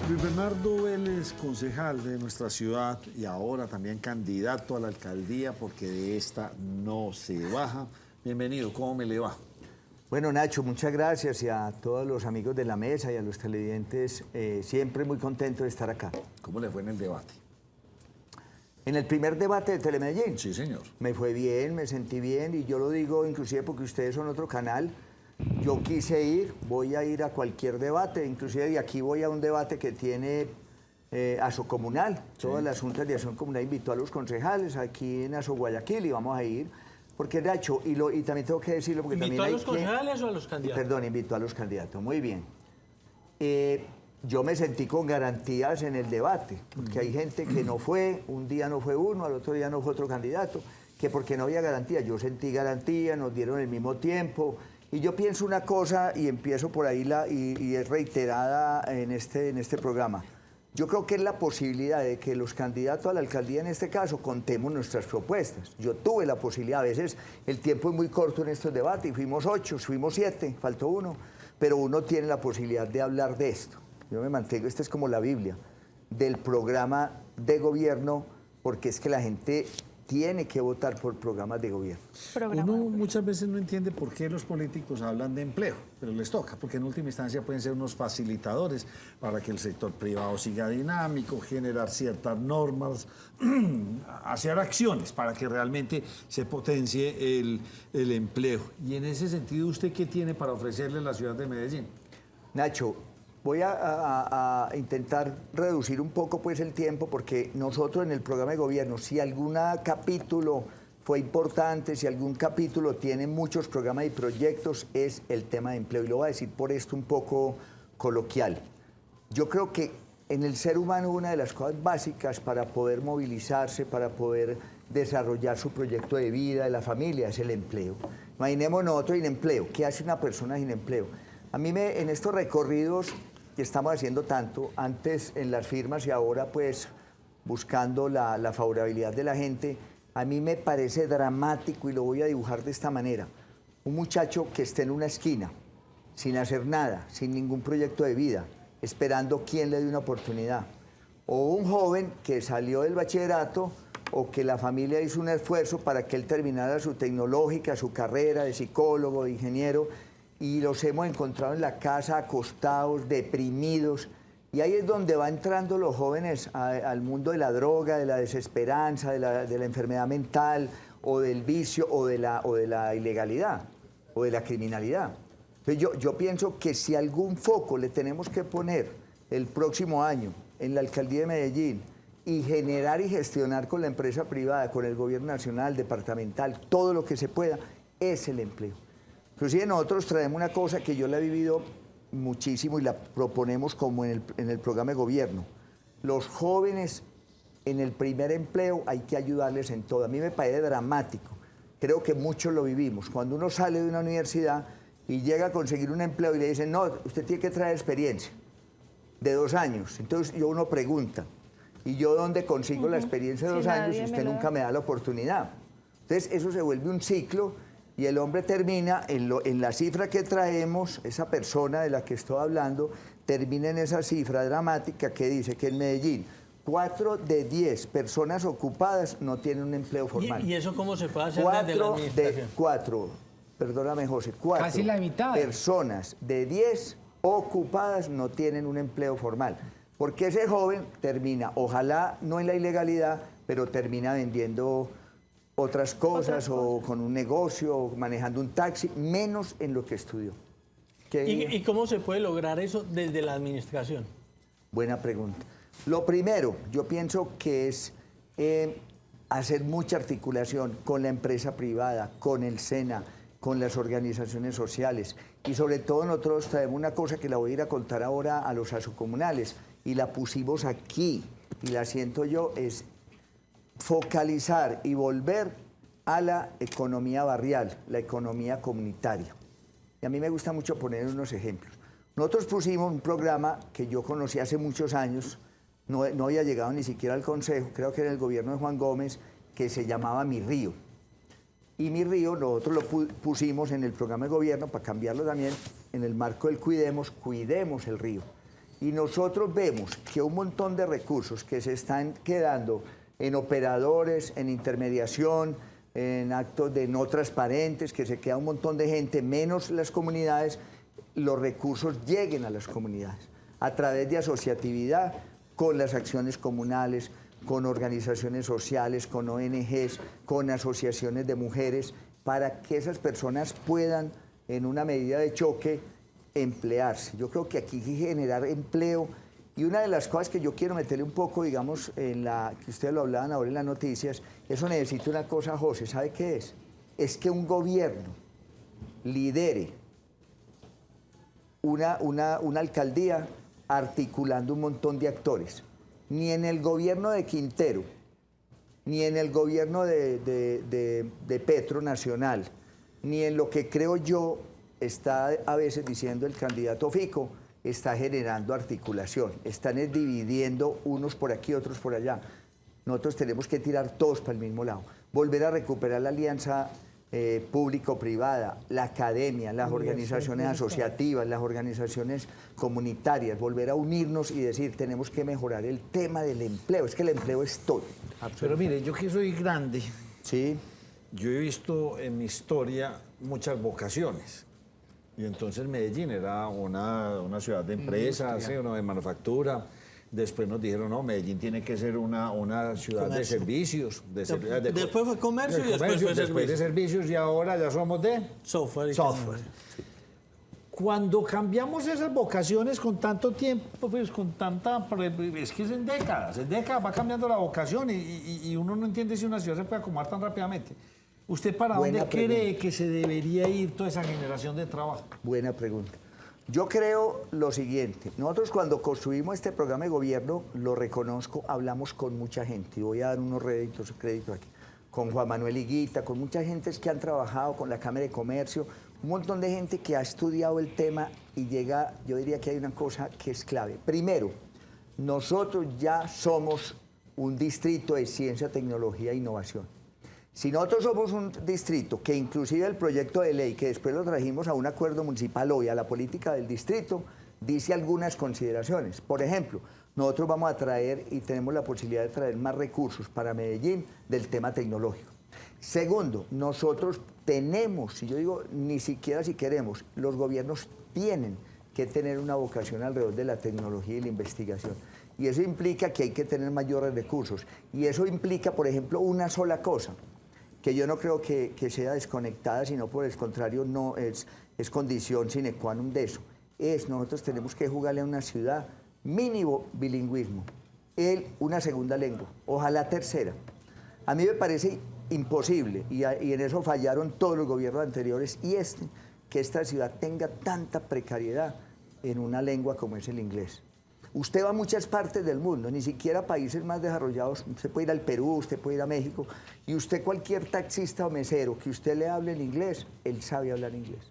Luis Bernardo Vélez, concejal de nuestra ciudad y ahora también candidato a la alcaldía porque de esta no se baja. Bienvenido, ¿cómo me le va? Bueno, Nacho, muchas gracias y a todos los amigos de la mesa y a los televidentes, siempre muy contento de estar acá. ¿Cómo le fue en el debate? En el primer debate de Telemedellín. Sí, señor. Me fue bien, me sentí bien y yo lo digo inclusive porque ustedes son otro canal. Yo quise ir, voy a ir a cualquier debate, inclusive de aquí voy a un debate que tiene Asocomunal. Todas las juntas de Acción Comunal invitó a los concejales aquí en Aso Guayaquil y vamos a ir. Porque Nacho, y también tengo que decirlo porque ¿Invitó también a los concejales o a los candidatos? Perdón, invitó a los candidatos, muy bien. yo me sentí con garantías en el debate, porque hay gente que no fue, un día no fue uno, al otro día no fue otro candidato, que porque no había garantía. Yo sentí garantía, nos dieron el mismo tiempo, y yo pienso una cosa, y empiezo por ahí, y es reiterada en este programa. Yo creo que es la posibilidad de que los candidatos a la alcaldía, en este caso, contemos nuestras propuestas. Yo tuve la posibilidad, a veces el tiempo es muy corto en estos debates, y fuimos 8, fuimos 7, faltó uno, pero uno tiene la posibilidad de hablar de esto. Yo me mantengo, esta es como la Biblia, del programa de gobierno, porque es que la gente tiene que votar por programas de gobierno. Uno muchas veces no entiende por qué los políticos hablan de empleo, pero les toca, porque en última instancia pueden ser unos facilitadores para que el sector privado siga dinámico, generar ciertas normas, hacer acciones para que realmente se potencie el empleo. Y en ese sentido, ¿usted qué tiene para ofrecerle a la ciudad de Medellín? Nacho, voy a intentar reducir un poco pues el tiempo, porque nosotros en el programa de gobierno, si algún capítulo fue importante, si algún capítulo tiene muchos programas y proyectos, es el tema de empleo. Y lo voy a decir por esto un poco coloquial. Yo creo que en el ser humano una de las cosas básicas para poder movilizarse, para poder desarrollar su proyecto de vida, de la familia, es el empleo. Imaginemos nosotros sin empleo. ¿Qué hace una persona sin empleo? A mí en estos recorridos que estamos haciendo tanto, antes en las firmas y ahora pues buscando la favorabilidad de la gente, a mí me parece dramático, y lo voy a dibujar de esta manera. Un muchacho que esté en una esquina, sin hacer nada, sin ningún proyecto de vida, esperando quién le dé una oportunidad. O un joven que salió del bachillerato, o que la familia hizo un esfuerzo para que él terminara su tecnológica, su carrera de psicólogo, de ingeniero, y los hemos encontrado en la casa acostados, deprimidos, y ahí es donde van entrando los jóvenes al mundo de la droga, de la desesperanza, de la enfermedad mental, o del vicio, o de la ilegalidad, o de la criminalidad. Entonces yo pienso que si algún foco le tenemos que poner el próximo año en la alcaldía de Medellín, y generar y gestionar con la empresa privada, con el gobierno nacional, departamental, todo lo que se pueda, es el empleo. Inclusive nosotros traemos una cosa que yo la he vivido muchísimo y la proponemos como en el programa de gobierno. Los jóvenes en el primer empleo hay que ayudarles en todo. A mí me parece dramático. Creo que muchos lo vivimos. Cuando uno sale de una universidad y llega a conseguir un empleo y le dicen, no, usted tiene que traer experiencia de 2 años. Entonces uno pregunta, ¿y yo dónde consigo la experiencia de 2 años si usted nunca me da la oportunidad? Entonces eso se vuelve un ciclo. Y el hombre termina en la cifra que traemos, esa persona de la que estoy hablando, termina en esa cifra dramática que dice que en Medellín 4 de 10 personas ocupadas no tienen un empleo formal. ¿Y eso cómo se puede hacer desde la administración? 4, perdóname José, 4 casi la mitad. Personas de 10 ocupadas no tienen un empleo formal. Porque ese joven termina, ojalá no en la ilegalidad, pero termina vendiendo otras cosas, o con un negocio, o manejando un taxi, menos en lo que estudió. ¿Y cómo se puede lograr eso desde la administración? Buena pregunta. Lo primero, yo pienso que es hacer mucha articulación con la empresa privada, con el SENA, con las organizaciones sociales. Y sobre todo nosotros traemos una cosa que la voy a ir a contar ahora a los asocomunales, y la pusimos aquí, y la siento yo, es focalizar y volver a la economía barrial, la economía comunitaria. Y a mí me gusta mucho poner unos ejemplos. Nosotros pusimos un programa que yo conocí hace muchos años, no había llegado ni siquiera al Consejo, creo que era el gobierno de Juan Gómez, que se llamaba Mi Río. Y Mi Río nosotros lo pusimos en el programa de gobierno para cambiarlo también en el marco del Cuidemos el río. Y nosotros vemos que un montón de recursos que se están quedando en operadores, en intermediación, en actos de no transparentes, que se queda un montón de gente, menos las comunidades, los recursos lleguen a las comunidades a través de asociatividad, con las acciones comunales, con organizaciones sociales, con ONGs, con asociaciones de mujeres, para que esas personas puedan, en una medida de choque, emplearse. Yo creo que aquí hay que generar empleo. Y una de las cosas que yo quiero meterle un poco, digamos, en que ustedes lo hablaban ahora en las noticias, eso necesita una cosa, José, ¿sabe qué es? Es que un gobierno lidere una alcaldía articulando un montón de actores. Ni en el gobierno de Quintero, ni en el gobierno de Petro Nacional, ni en lo que creo yo está a veces diciendo el candidato Fico, está generando articulación. Están dividiendo unos por aquí, otros por allá. Nosotros tenemos que tirar todos para el mismo lado. Volver a recuperar la alianza público-privada, la academia, las organizaciones asociativas, las organizaciones comunitarias, volver a unirnos y decir, tenemos que mejorar el tema del empleo. Es que el empleo es todo. Pero mire, yo que soy grande, Sí. yo he visto en mi historia muchas vocaciones. Y entonces Medellín era una ciudad de empresas, ¿sí? Una de manufactura. Después nos dijeron, no, Medellín tiene que ser una ciudad de servicios. Después fue comercio y después fue después de servicios y ahora ya somos de software. software. Cuando cambiamos esas vocaciones con tanto tiempo, pues con tanta... Es que es en décadas va cambiando la vocación y uno no entiende si una ciudad se puede acomodar tan rápidamente. ¿Usted para Buena dónde cree que se debería ir toda esa generación de trabajo? Buena pregunta. Yo creo lo siguiente, nosotros cuando construimos este programa de gobierno, lo reconozco, hablamos con mucha gente, y voy a dar unos créditos aquí, con Juan Manuel Higuita, con mucha gente que han trabajado con la Cámara de Comercio, un montón de gente que ha estudiado el tema y llega, yo diría que hay una cosa que es clave. Primero, nosotros ya somos un distrito de ciencia, tecnología e innovación. Si nosotros somos un distrito que inclusive el proyecto de ley, que después lo trajimos a un acuerdo municipal hoy, a la política del distrito, dice algunas consideraciones. Por ejemplo, nosotros vamos a traer y tenemos la posibilidad de traer más recursos para Medellín del tema tecnológico. Segundo, nosotros tenemos, si yo digo ni siquiera si queremos, los gobiernos tienen que tener una vocación alrededor de la tecnología y la investigación. Y eso implica que hay que tener mayores recursos. Y eso implica, por ejemplo, una sola cosa, que yo no creo que sea desconectada, sino por el contrario, no es condición sine qua non de eso. Nosotros tenemos que jugarle a una ciudad mínimo bilingüismo, una segunda lengua, ojalá tercera. A mí me parece imposible, y en eso fallaron todos los gobiernos anteriores, que esta ciudad tenga tanta precariedad en una lengua como es el inglés. Usted va a muchas partes del mundo, ni siquiera países más desarrollados. Usted puede ir al Perú, usted puede ir a México, y usted cualquier taxista o mesero que usted le hable en inglés, él sabe hablar inglés.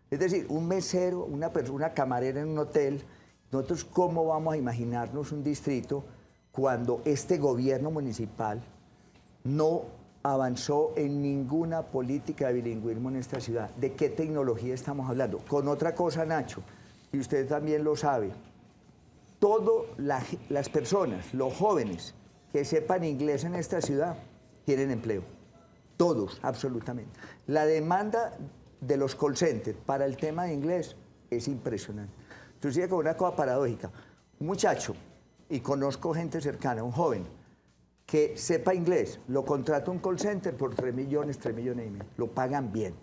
Es decir, un mesero, una camarera en un hotel, nosotros cómo vamos a imaginarnos un distrito cuando este gobierno municipal no avanzó en ninguna política de bilingüismo en esta ciudad. ¿De qué tecnología estamos hablando? Con otra cosa, Nacho, y usted también lo sabe, todas las personas, los jóvenes que sepan inglés en esta ciudad, tienen empleo. Todos, absolutamente. La demanda de los call centers para el tema de inglés es impresionante. Entonces, con una cosa paradójica. Un muchacho, y conozco gente cercana, un joven, que sepa inglés, lo contrata un call center por 3 millones, 3 millones y medio. Lo pagan bien.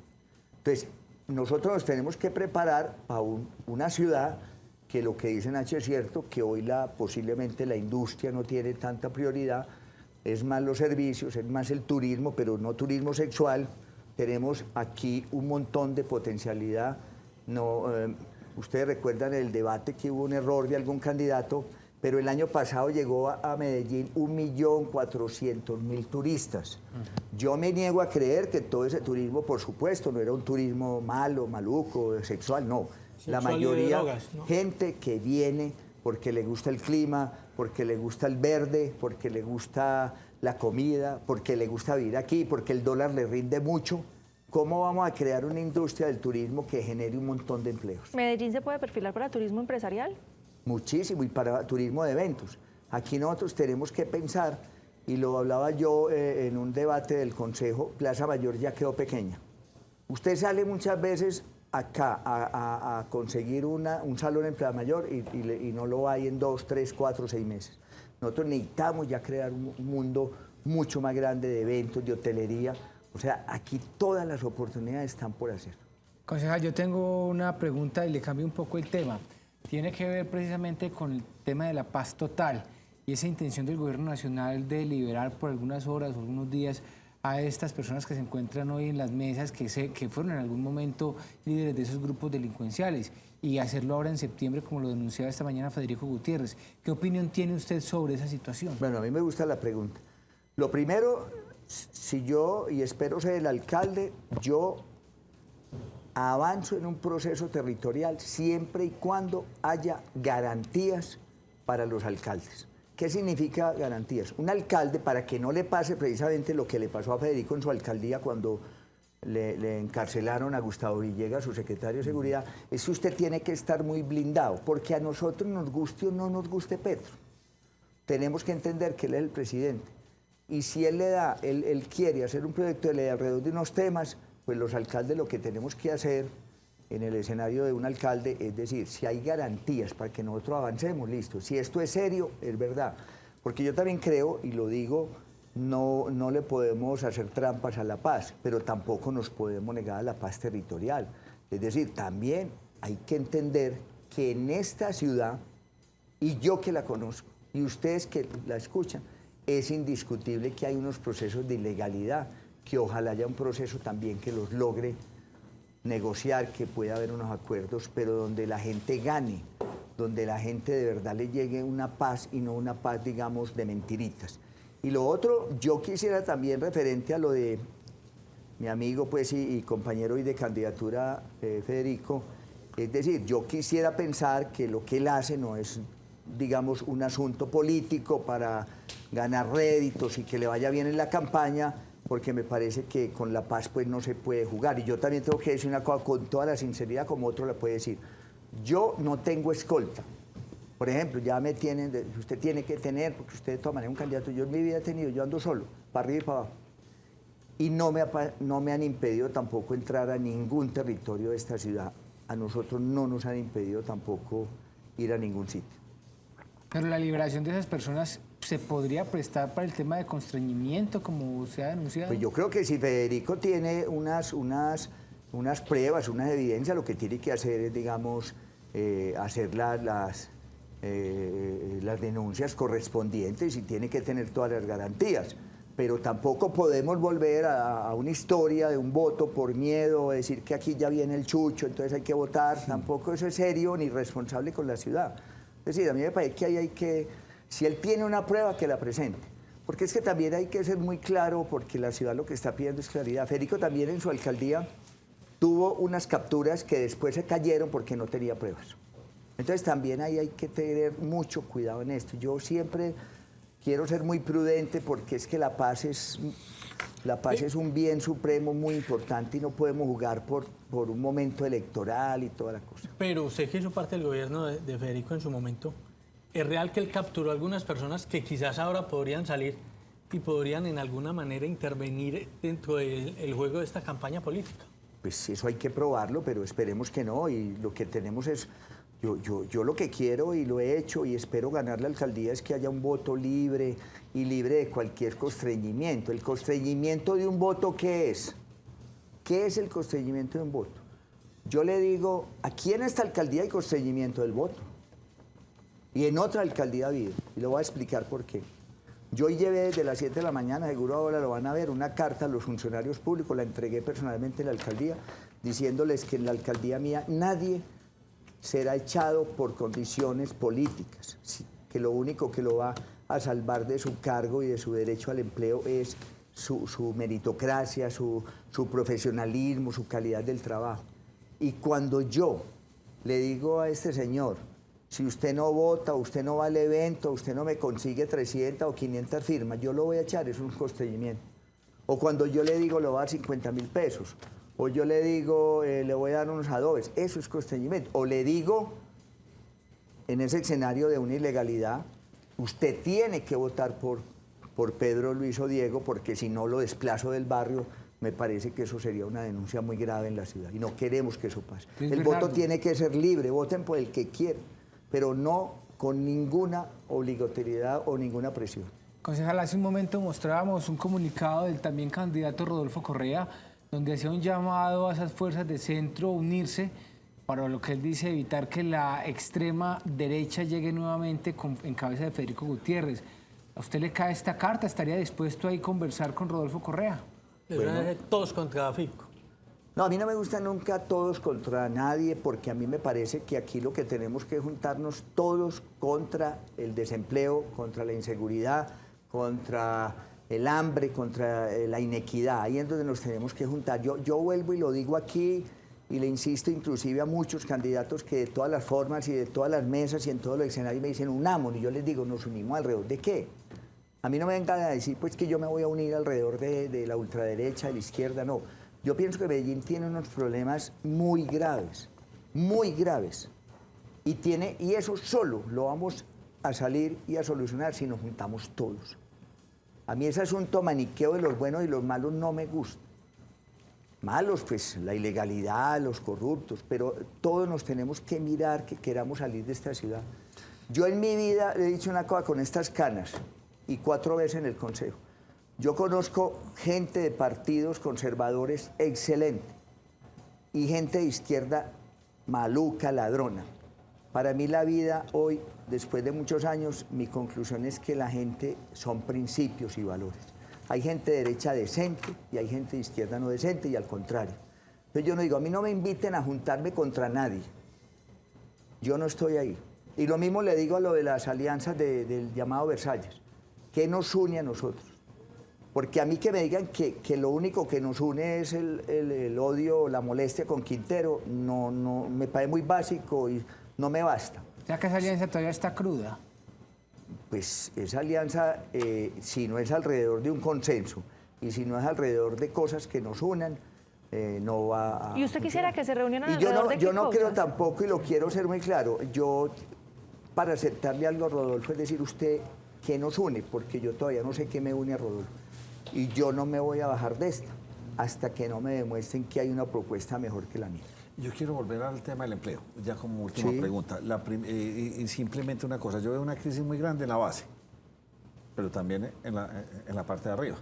Entonces, nosotros nos tenemos que preparar para una ciudad que lo que dice Nacho es cierto, que hoy posiblemente la industria no tiene tanta prioridad, es más los servicios, es más el turismo, pero no turismo sexual. Tenemos aquí un montón de potencialidad. Ustedes recuerdan el debate que hubo un error de algún candidato, pero el año pasado llegó a Medellín 1.400.000 turistas. Yo me niego a creer que todo ese turismo, por supuesto, no era un turismo malo, maluco, sexual, no. La mayoría, drogas, ¿no? Gente que viene porque le gusta el clima, porque le gusta el verde, porque le gusta la comida, porque le gusta vivir aquí, porque el dólar le rinde mucho. ¿Cómo vamos a crear una industria del turismo que genere un montón de empleos? ¿Medellín se puede perfilar para turismo empresarial? Muchísimo, y para turismo de eventos. Aquí nosotros tenemos que pensar, y lo hablaba yo en un debate del Consejo, Plaza Mayor ya quedó pequeña. Usted sale muchas veces acá a conseguir un salón en Plaza Mayor y no lo hay en 2, 3, 4, 6 meses. Nosotros necesitamos ya crear un mundo mucho más grande de eventos, de hotelería. O sea, aquí todas las oportunidades están por hacer. Concejal, yo tengo una pregunta y le cambio un poco el tema. Tiene que ver precisamente con el tema de la paz total y esa intención del gobierno nacional de liberar por algunas horas o algunos días a estas personas que se encuentran hoy en las mesas, que fueron en algún momento líderes de esos grupos delincuenciales, y hacerlo ahora en septiembre, como lo denunciaba esta mañana Federico Gutiérrez? ¿Qué opinión tiene usted sobre esa situación? Bueno, a mí me gusta la pregunta. Lo primero, si yo, y espero ser el alcalde, yo avanzo en un proceso territorial siempre y cuando haya garantías para los alcaldes. ¿Qué significa garantías? Un alcalde, para que no le pase precisamente lo que le pasó a Federico en su alcaldía cuando le encarcelaron a Gustavo Villegas, su secretario de Seguridad, es que usted tiene que estar muy blindado, porque a nosotros nos guste o no nos guste Petro. Tenemos que entender que él es el presidente. Y si él él quiere hacer un proyecto de ley alrededor de unos temas, pues los alcaldes lo que tenemos que hacer en el escenario de un alcalde es decir, si hay garantías para que nosotros avancemos, listo. Si esto es serio, es verdad. Porque yo también creo, y lo digo, no le podemos hacer trampas a la paz, pero tampoco nos podemos negar a la paz territorial. Es decir, también hay que entender que en esta ciudad, y yo que la conozco, y ustedes que la escuchan, es indiscutible que hay unos procesos de ilegalidad, que ojalá haya un proceso también que los logre negociar, que pueda haber unos acuerdos, pero donde la gente gane, donde la gente de verdad le llegue una paz y no una paz, digamos, de mentiritas. Y lo otro, yo quisiera también, referente a lo de mi amigo pues, y compañero y de candidatura, Federico, es decir, yo quisiera pensar que lo que él hace no es, digamos, un asunto político para ganar réditos y que le vaya bien en la campaña, porque me parece que con la paz pues no se puede jugar. Y yo también tengo que decir una cosa con toda la sinceridad, como otro la puede decir. Yo no tengo escolta. Por ejemplo, ya me tienen, usted tiene que tener, porque usted de todas maneras es un candidato, yo en mi vida he tenido, yo ando solo, para arriba y para abajo. Y no me han impedido tampoco entrar a ningún territorio de esta ciudad. A nosotros no nos han impedido tampoco ir a ningún sitio. Pero la liberación de esas personas se podría prestar para el tema de constreñimiento, como se ha denunciado. Pues yo creo que si Federico tiene unas pruebas, unas evidencias, lo que tiene que hacer es, digamos, hacer las denuncias correspondientes y tiene que tener todas las garantías. Pero tampoco podemos volver a una historia de un voto por miedo, decir que aquí ya viene el chucho, entonces hay que votar. Tampoco eso es serio ni responsable con la ciudad. Es decir, a mí me parece que ahí hay que, si él tiene una prueba, que la presente. Porque es que también hay que ser muy claro, porque la ciudad lo que está pidiendo es claridad. Federico también en su alcaldía tuvo unas capturas que después se cayeron porque no tenía pruebas. Entonces también ahí hay que tener mucho cuidado en esto. Yo siempre quiero ser muy prudente porque es que la paz es un bien supremo muy importante y no podemos jugar por un momento electoral y toda la cosa. Pero usted que hizo parte del gobierno de Federico en su momento, ¿es real que él capturó a algunas personas que quizás ahora podrían salir y podrían en alguna manera intervenir dentro del juego de esta campaña política? Pues eso hay que probarlo, pero esperemos que no. Y lo que tenemos es, yo lo que quiero y lo he hecho y espero ganar la alcaldía es que haya un voto libre y libre de cualquier constreñimiento. ¿El constreñimiento de un voto qué es? ¿Qué es el constreñimiento de un voto? Yo le digo, aquí en esta alcaldía hay constreñimiento del voto. Y en otra alcaldía ha habido. Y le voy a explicar por qué. Yo hoy llevé desde las 7 de la mañana, seguro ahora lo van a ver, una carta a los funcionarios públicos, la entregué personalmente en la alcaldía, diciéndoles que en la alcaldía mía nadie será echado por condiciones políticas, que lo único que lo va a salvar de su cargo y de su derecho al empleo es su meritocracia, su profesionalismo, su calidad del trabajo. Y cuando yo le digo a este señor, si usted no vota, usted no va al evento, usted no me consigue 300 o 500 firmas, yo lo voy a echar, es un constreñimiento. O cuando yo le digo, le voy a dar 50.000 pesos. O yo le digo, le voy a dar unos adobes, eso es constreñimiento. O le digo, en ese escenario de una ilegalidad, usted tiene que votar por Pedro, Luis o Diego, porque si no lo desplazo del barrio, me parece que eso sería una denuncia muy grave en la ciudad. Y no queremos que eso pase. El voto tiene que ser libre, voten por el que quieran, pero no con ninguna obligatoriedad o ninguna presión. Concejal, hace un momento mostrábamos un comunicado del también candidato Rodolfo Correa, donde hacía un llamado a esas fuerzas de centro a unirse para lo que él dice evitar que la extrema derecha llegue nuevamente en cabeza de Federico Gutiérrez. ¿A usted le cae esta carta? ¿Estaría dispuesto a conversar con Rodolfo Correa? Todos contra Fico. No, a mí no me gusta nunca todos contra nadie, porque a mí me parece que aquí lo que tenemos que juntarnos todos contra el desempleo, contra la inseguridad, contra el hambre, contra la inequidad. Ahí es donde nos tenemos que juntar. Yo vuelvo y lo digo aquí y le insisto inclusive a muchos candidatos que de todas las formas y de todas las mesas y en todos los escenarios me dicen unamos, y yo les digo, ¿nos unimos alrededor de qué? A mí no me vengan a decir pues que yo me voy a unir alrededor de la ultraderecha, de la izquierda, no. Yo pienso que Medellín tiene unos problemas muy graves, y eso solo lo vamos a salir y a solucionar si nos juntamos todos. A mí ese asunto maniqueo de los buenos y los malos no me gusta. Malos, pues la ilegalidad, los corruptos, pero todos nos tenemos que mirar que queramos salir de esta ciudad. Yo en mi vida le he dicho una cosa con estas canas y 4 veces en el Consejo. Yo conozco gente de partidos conservadores excelente y gente de izquierda maluca, ladrona. Para mí la vida hoy, después de muchos años, mi conclusión es que la gente son principios y valores. Hay gente de derecha decente y hay gente de izquierda no decente y al contrario. Entonces yo no digo, a mí no me inviten a juntarme contra nadie. Yo no estoy ahí. Y lo mismo le digo a lo de las alianzas del llamado Versalles. ¿Qué nos une a nosotros? Porque a mí que me digan que lo único que nos une es el odio o la molestia con Quintero, no me parece muy básico y no me basta. O sea que esa alianza todavía está cruda. Pues esa alianza, si no es alrededor de un consenso y si no es alrededor de cosas que nos unan, no va a... ¿Y usted quisiera que se reunieran Y alrededor de qué yo no cosas? creo tampoco, y lo quiero ser muy claro, yo para aceptarle algo a Rodolfo es decir, usted, ¿qué nos une? Porque yo todavía no sé qué me une a Rodolfo. Y yo no me voy a bajar de esta hasta que no me demuestren que hay una propuesta mejor que la mía. Yo quiero volver al tema del empleo, ya como última pregunta. Y simplemente una cosa, yo veo una crisis muy grande en la base, pero también en la parte de arriba.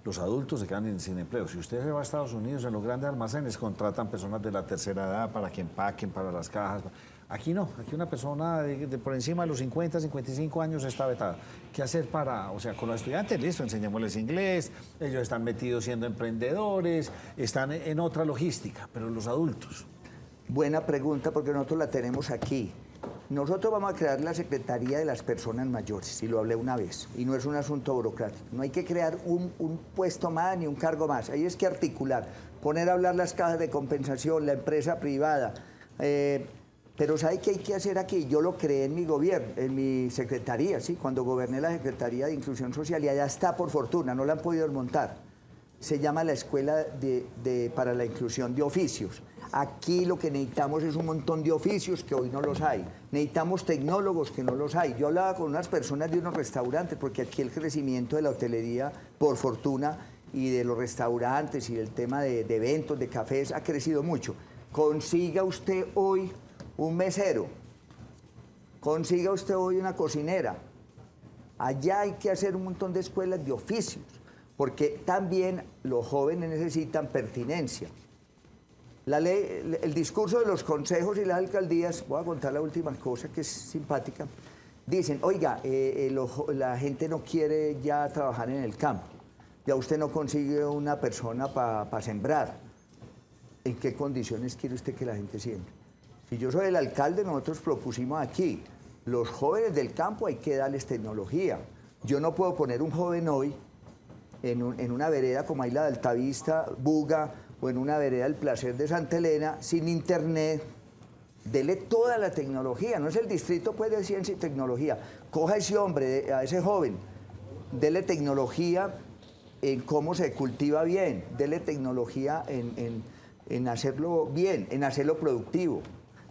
Los adultos se quedan sin empleo. Si usted se va a Estados Unidos, en los grandes almacenes contratan personas de la tercera edad para que empaquen, para las cajas. Aquí no, aquí una persona de por encima de los 50, 55 años está vetada. ¿Qué hacer o sea, con los estudiantes, listo, enseñémosles inglés, ellos están metidos siendo emprendedores, están en otra logística, pero los adultos... Buena pregunta, porque nosotros la tenemos aquí. Nosotros vamos a crear la Secretaría de las Personas Mayores, y lo hablé una vez, y no es un asunto burocrático. No hay que crear un puesto más ni un cargo más. Ahí es que articular, poner a hablar las cajas de compensación, la empresa privada. Pero ¿sabe qué hay que hacer aquí? Yo lo creé en mi gobierno, en mi secretaría, ¿sí? Cuando goberné la Secretaría de Inclusión Social, y allá está por fortuna, no la han podido desmontar. Se llama la Escuela para la Inclusión de Oficios. Aquí lo que necesitamos es un montón de oficios que hoy no los hay. Necesitamos tecnólogos que no los hay. Yo hablaba con unas personas de unos restaurantes, porque aquí el crecimiento de la hotelería, por fortuna, y de los restaurantes y del tema de eventos, de cafés, ha crecido mucho. Consiga usted hoy un mesero, consiga usted hoy una cocinera. Allá hay que hacer un montón de escuelas de oficios, porque también los jóvenes necesitan pertinencia. La ley, el discurso de los consejos y las alcaldías, voy a contar la última cosa que es simpática, dicen, oiga, la gente no quiere ya trabajar en el campo, ya usted no consigue una persona para sembrar. ¿En qué condiciones quiere usted que la gente siembre? Si yo soy el alcalde, nosotros propusimos aquí, los jóvenes del campo hay que darles tecnología. Yo no puedo poner un joven hoy en una vereda como Isla de Altavista, Buga, o en una vereda del Placer de Santa Elena, sin internet. Dele toda la tecnología, no es el distrito pues de ciencia y tecnología. Coja a ese hombre, a ese joven, dele tecnología en cómo se cultiva bien, dele tecnología en hacerlo bien, en hacerlo productivo.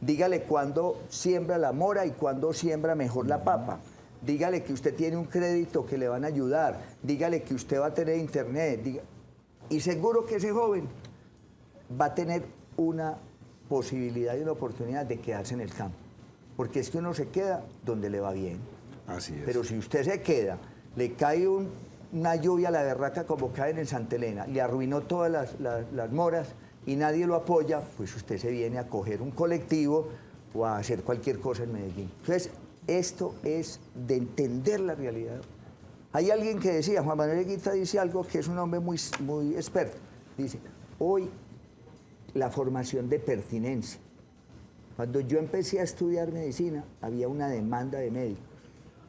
Dígale cuándo siembra la mora y cuándo siembra mejor la papa. Dígale que usted tiene un crédito que le van a ayudar. Dígale que usted va a tener internet. Y seguro que ese joven va a tener una posibilidad y una oportunidad de quedarse en el campo. Porque es que uno se queda donde le va bien. Así es. Pero si usted se queda, le cae una lluvia a la berraca como cae en Santa Elena, le arruinó todas las moras y nadie lo apoya, pues usted se viene a coger un colectivo o a hacer cualquier cosa en Medellín. Entonces, esto es de entender la realidad Hay alguien que decía, Juan Manuel Eguita dice algo que es un hombre muy, muy experto. Dice, hoy la formación de pertinencia. Cuando yo empecé a estudiar medicina, había una demanda de médicos.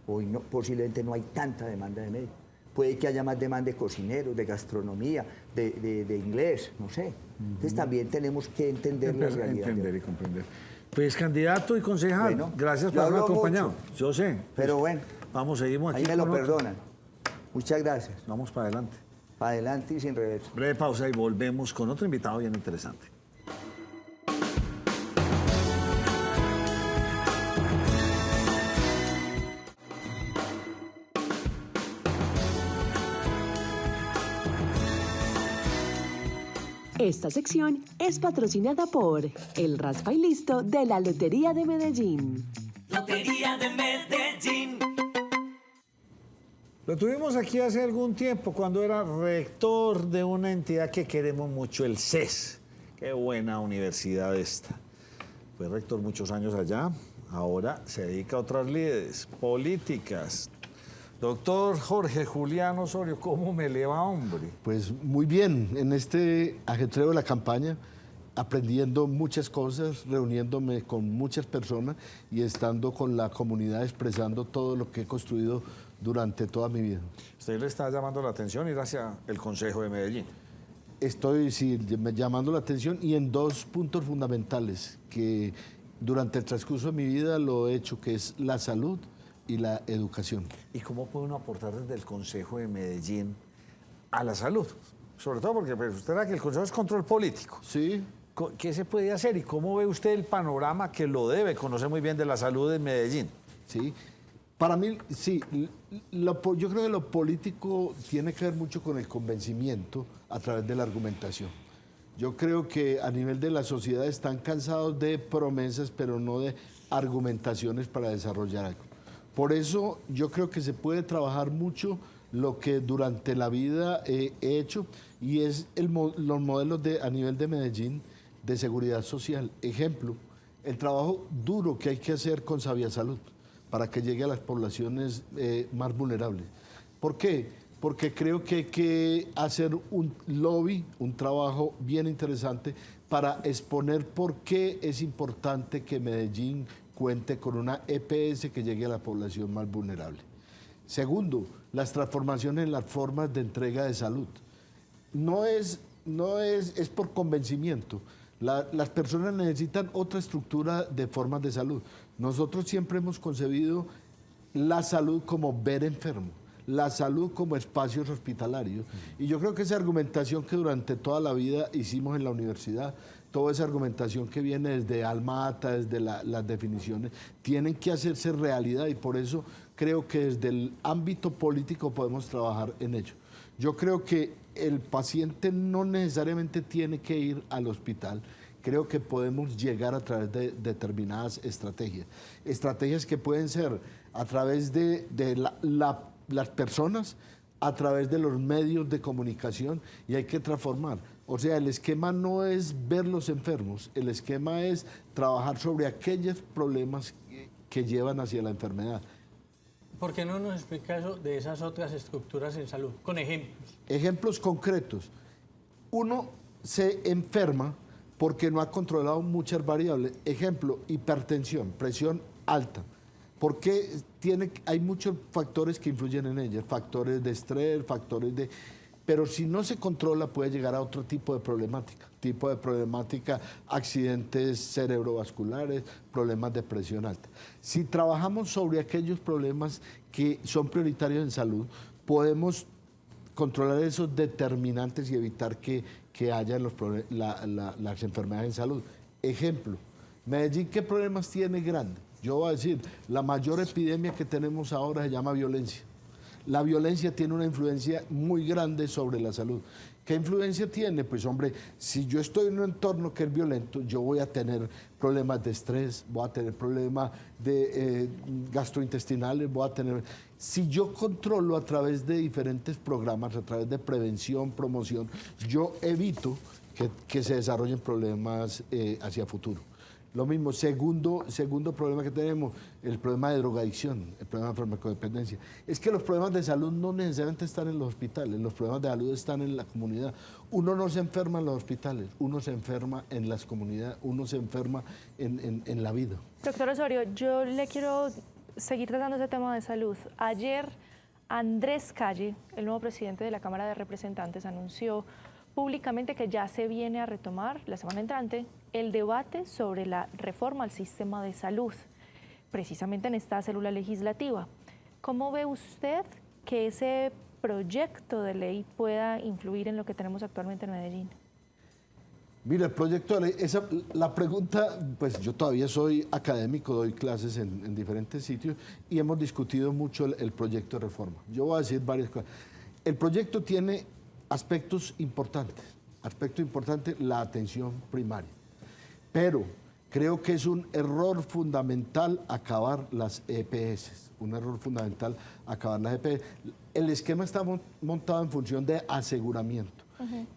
Hoy no, posiblemente no hay tanta demanda de médicos. Puede que haya más demanda de cocineros, de gastronomía, de inglés, no sé. Entonces también tenemos que entender la realidad. Entender y comprender. Pues candidato y concejal, Bueno, gracias yo por haberme hablo acompañado. mucho, Yo sé. pero bueno, Vamos, seguimos aquí. ahí me lo con otro. perdonan. Muchas gracias. Vamos para adelante. Para adelante y sin reverso. Breve pausa y volvemos con otro invitado bien interesante. Esta sección es patrocinada por el Raspa y Listo de la Lotería de Medellín. Lotería de Medellín. Lo tuvimos aquí hace algún tiempo cuando era rector de una entidad que queremos mucho, el CES. Qué buena universidad esta. Fue rector muchos años allá, ahora se dedica a otras lides políticas. Doctor Jorge Julián Osorio, ¿cómo me le va, hombre? Pues muy bien, en este ajetreo de la campaña, aprendiendo muchas cosas, reuniéndome con muchas personas y estando con la comunidad expresando todo lo que he construido durante toda mi vida. Usted le está llamando la atención ir hacia el Consejo de Medellín. Estoy llamando la atención y en dos puntos fundamentales que durante el transcurso de mi vida lo he hecho, que es la salud y la educación. ¿Y cómo puede uno aportar desde el Consejo de Medellín a la salud? Sobre todo porque pues, usted sabe que el Consejo es control político. Sí. ¿Qué se puede hacer y cómo ve usted el panorama que lo debe conocer muy bien de la salud en Medellín? Sí. Para mí, sí, yo creo que lo político tiene que ver mucho con el convencimiento a través de la argumentación. Yo creo que a nivel de la sociedad están cansados de promesas, pero no de argumentaciones para desarrollar algo. Por eso yo creo que se puede trabajar mucho lo que durante la vida he hecho y es los modelos a nivel de Medellín de seguridad social. Ejemplo, el trabajo duro que hay que hacer con Sabia Salud para que llegue a las poblaciones más vulnerables. ¿Por qué? Porque creo que hay que hacer un lobby, un trabajo bien interesante para exponer por qué es importante que Medellín cuente con una EPS que llegue a la población más vulnerable. Segundo, las transformaciones en las formas de entrega de salud. Es por convencimiento. Las personas necesitan otra estructura de formas de salud. Nosotros siempre hemos concebido la salud como ver enfermo, la salud como espacios hospitalarios. Y yo creo que esa argumentación que durante toda la vida hicimos en la universidad, toda esa argumentación que viene desde Alma Ata, desde las definiciones, tienen que hacerse realidad y por eso creo que desde el ámbito político podemos trabajar en ello. Yo creo que el paciente no necesariamente tiene que ir al hospital. Creo que podemos llegar a través de determinadas estrategias. Estrategias que pueden ser a través de las personas, a través de los medios de comunicación y hay que transformar. O sea, el esquema no es ver los enfermos, el esquema es trabajar sobre aquellos problemas que llevan hacia la enfermedad. ¿Por qué no nos explica eso de esas otras estructuras en salud? Con ejemplos. Ejemplos concretos. Uno se enferma porque no ha controlado muchas variables. Ejemplo, hipertensión, presión alta. Porque hay muchos factores que influyen en ella, factores de estrés, pero si no se controla puede llegar a otro tipo de problemática, accidentes cerebrovasculares, problemas de presión alta. Si trabajamos sobre aquellos problemas que son prioritarios en salud, podemos controlar esos determinantes y evitar que haya las enfermedades en salud. Ejemplo, Medellín, ¿qué problemas tiene grande? Yo voy a decir, la mayor epidemia que tenemos ahora se llama violencia. La violencia tiene una influencia muy grande sobre la salud. ¿Qué influencia tiene? Pues hombre, si yo estoy en un entorno que es violento, yo voy a tener problemas de estrés, voy a tener problemas de gastrointestinales, Si yo controlo a través de diferentes programas, a través de prevención, promoción, yo evito que se desarrollen problemas hacia futuro. Lo mismo, segundo problema que tenemos, el problema de drogadicción, el problema de farmacodependencia. Es que los problemas de salud no necesariamente están en los hospitales, los problemas de salud están en la comunidad. Uno no se enferma en los hospitales, uno se enferma en las comunidades, uno se enferma en la vida. Doctor Osorio, yo le quiero seguir tratando ese tema de salud. Ayer Andrés Calle, el nuevo presidente de la Cámara de Representantes, anunció públicamente que ya se viene a retomar la semana entrante el debate sobre la reforma al sistema de salud, precisamente en esta célula legislativa. ¿Cómo ve usted que ese proyecto de ley pueda influir en lo que tenemos actualmente en Medellín? Mira, el proyecto de ley, la pregunta, pues yo todavía soy académico, doy clases en diferentes sitios y hemos discutido mucho el proyecto de reforma. Yo voy a decir varias cosas. El proyecto tiene aspectos importantes. Aspecto importante, la atención primaria. Pero creo que es un error fundamental acabar las EPS. Un error fundamental acabar las EPS. El esquema está montado en función de aseguramiento.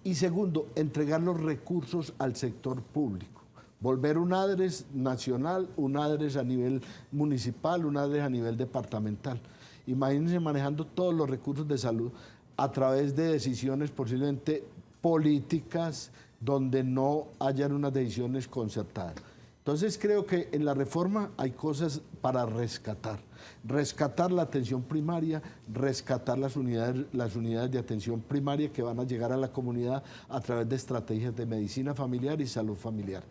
Y segundo, entregar los recursos al sector público. Volver un ADRES nacional, un ADRES a nivel municipal, un ADRES a nivel departamental. Imagínense manejando todos los recursos de salud a través de decisiones posiblemente políticas donde no hayan unas decisiones concertadas. Entonces creo que en la reforma hay cosas para rescatar. Rescatar la atención primaria, rescatar las unidades de atención primaria que van a llegar a la comunidad a través de estrategias de medicina familiar y salud familiar.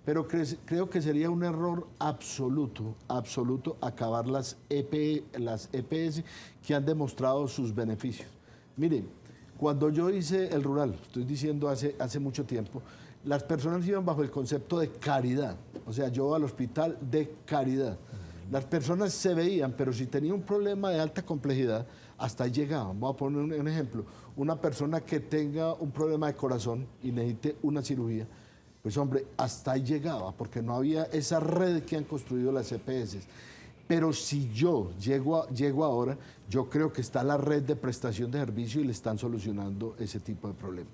Pero creo que sería un error absoluto acabar las EPS que han demostrado sus beneficios. Miren, cuando yo hice el rural, estoy diciendo hace mucho tiempo, las personas iban bajo el concepto de caridad. O sea, yo al hospital de caridad. Las personas se veían, pero si tenía un problema de alta complejidad, hasta ahí llegaban. Voy a poner un ejemplo. Una persona que tenga un problema de corazón y necesite una cirugía, pues hombre, hasta ahí llegaba, porque no había esa red que han construido las EPS. Pero si yo llego ahora, yo creo que está la red de prestación de servicio y le están solucionando ese tipo de problemas.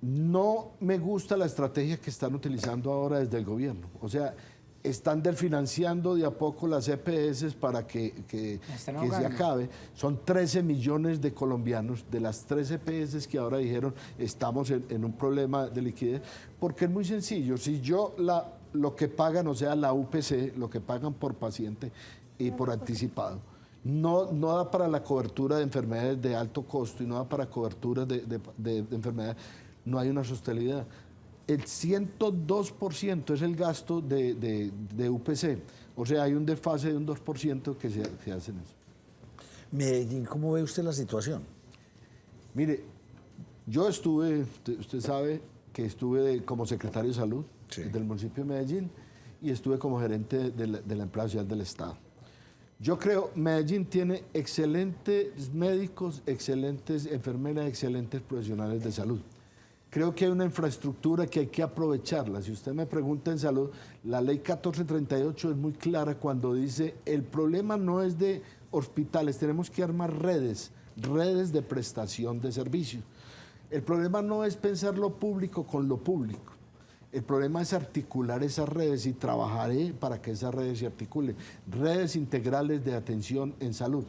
No me gusta la estrategia que están utilizando ahora desde el gobierno. O sea, están desfinanciando de a poco las EPS para que se acabe. Son 13 millones de colombianos de las 3 EPS que ahora dijeron estamos en un problema de liquidez. Porque es muy sencillo. Si yo lo que pagan, o sea, la UPC, lo que pagan por paciente y por anticipado, no da para la cobertura de enfermedades de alto costo y no da para cobertura de enfermedades, no hay una sostenibilidad. El 102% es el gasto de UPC, o sea, hay un desfase de un 2% que se hacen eso. Medellín, ¿cómo ve usted la situación? Mire, yo estuve, usted sabe que estuve como secretario de salud del municipio de Medellín y estuve como gerente de la Empleada Social del Estado. Yo creo Medellín tiene excelentes médicos, excelentes enfermeras, excelentes profesionales de salud. Creo que hay una infraestructura que hay que aprovecharla. Si usted me pregunta en salud, la ley 1438 es muy clara cuando dice el problema no es de hospitales, tenemos que armar redes de prestación de servicios. El problema no es pensar lo público con lo público. El problema es articular esas redes y trabajaré para que esas redes se articulen. Redes integrales de atención en salud.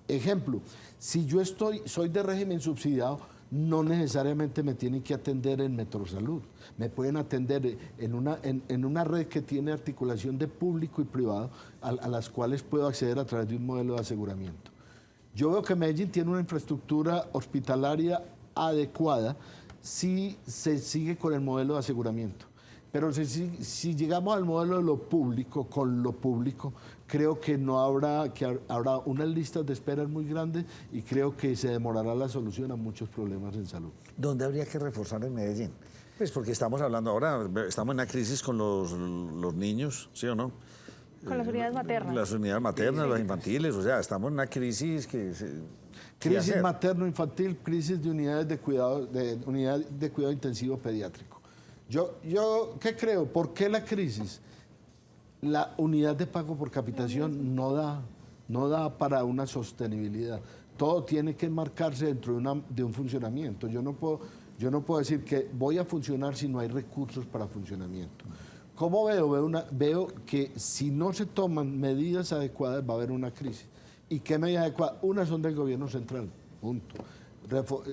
Ejemplo, si yo soy de régimen subsidiado, no necesariamente me tienen que atender en Metrosalud. Me pueden atender en una red que tiene articulación de público y privado, a las cuales puedo acceder a través de un modelo de aseguramiento. Yo veo que Medellín tiene una infraestructura hospitalaria adecuada si se sigue con el modelo de aseguramiento. Pero si llegamos al modelo de lo público, con lo público, creo que habrá unas listas de espera muy grandes y creo que se demorará la solución a muchos problemas en salud. ¿Dónde habría que reforzar en Medellín? Pues porque estamos hablando ahora, estamos en una crisis con los niños, ¿sí o no? Con las unidades maternas. Las unidades maternas, las infantiles, o sea, estamos en una crisis que... Crisis materno-infantil, crisis de unidades de cuidado, intensivo pediátrico. Yo ¿qué creo? ¿Por qué la crisis? La unidad de pago por capitación no da para una sostenibilidad. Todo tiene que enmarcarse dentro de un funcionamiento. Yo no puedo decir que voy a funcionar si no hay recursos para funcionamiento. ¿Cómo veo? Veo que si no se toman medidas adecuadas va a haber una crisis. ¿Y qué medidas adecuadas? Unas son del gobierno central, punto.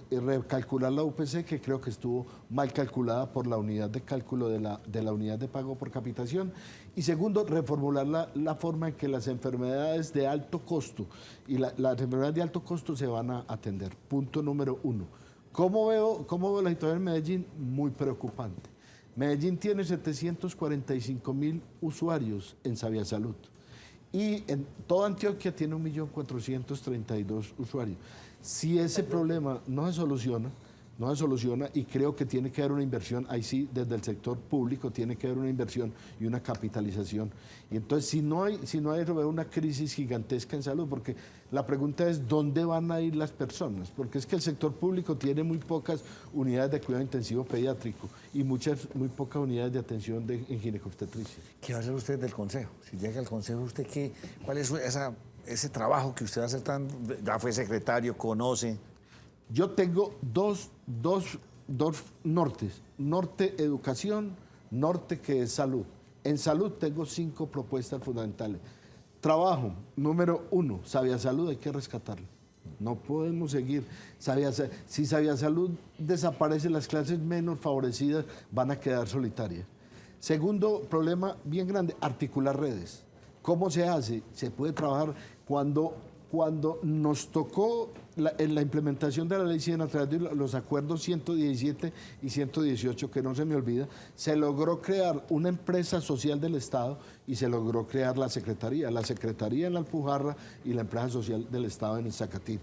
Recalcular la UPC, que creo que estuvo mal calculada por la unidad de cálculo de la unidad de pago por capitación. Y segundo, reformular la forma en que las enfermedades de alto costo y las enfermedades de alto costo se van a atender. Punto número 1. ¿Cómo veo la situación en Medellín? Muy preocupante. Medellín tiene 745.000 usuarios en Saviasalud y en toda Antioquia tiene 1.432.000 usuarios. Si ese problema no se soluciona, y creo que tiene que haber una inversión, ahí sí, desde el sector público tiene que haber una inversión y una capitalización. Y entonces, si no hay veo una crisis gigantesca en salud, porque la pregunta es, ¿dónde van a ir las personas? Porque es que el sector público tiene muy pocas unidades de cuidado intensivo pediátrico y muy pocas unidades de atención en ginecobstetricia. ¿Qué va a hacer usted del consejo? Si llega al consejo, ¿usted cuál es ese trabajo que usted hace ya fue secretario, conoce? Yo tengo dos nortes, norte educación, norte que es salud. En salud tengo 5 propuestas fundamentales. Trabajo, número 1, Saviasalud hay que rescatarlo. No podemos seguir. Si Saviasalud desaparece, las clases menos favorecidas van a quedar solitarias. Segundo problema bien grande, articular redes. ¿Cómo se hace? Se puede trabajar cuando nos tocó en la implementación de la Ley 100 a través de los acuerdos 117 y 118, que no se me olvida, se logró crear una empresa social del Estado y se logró crear la Secretaría en la Alpujarra y la empresa social del Estado en el Zacatín.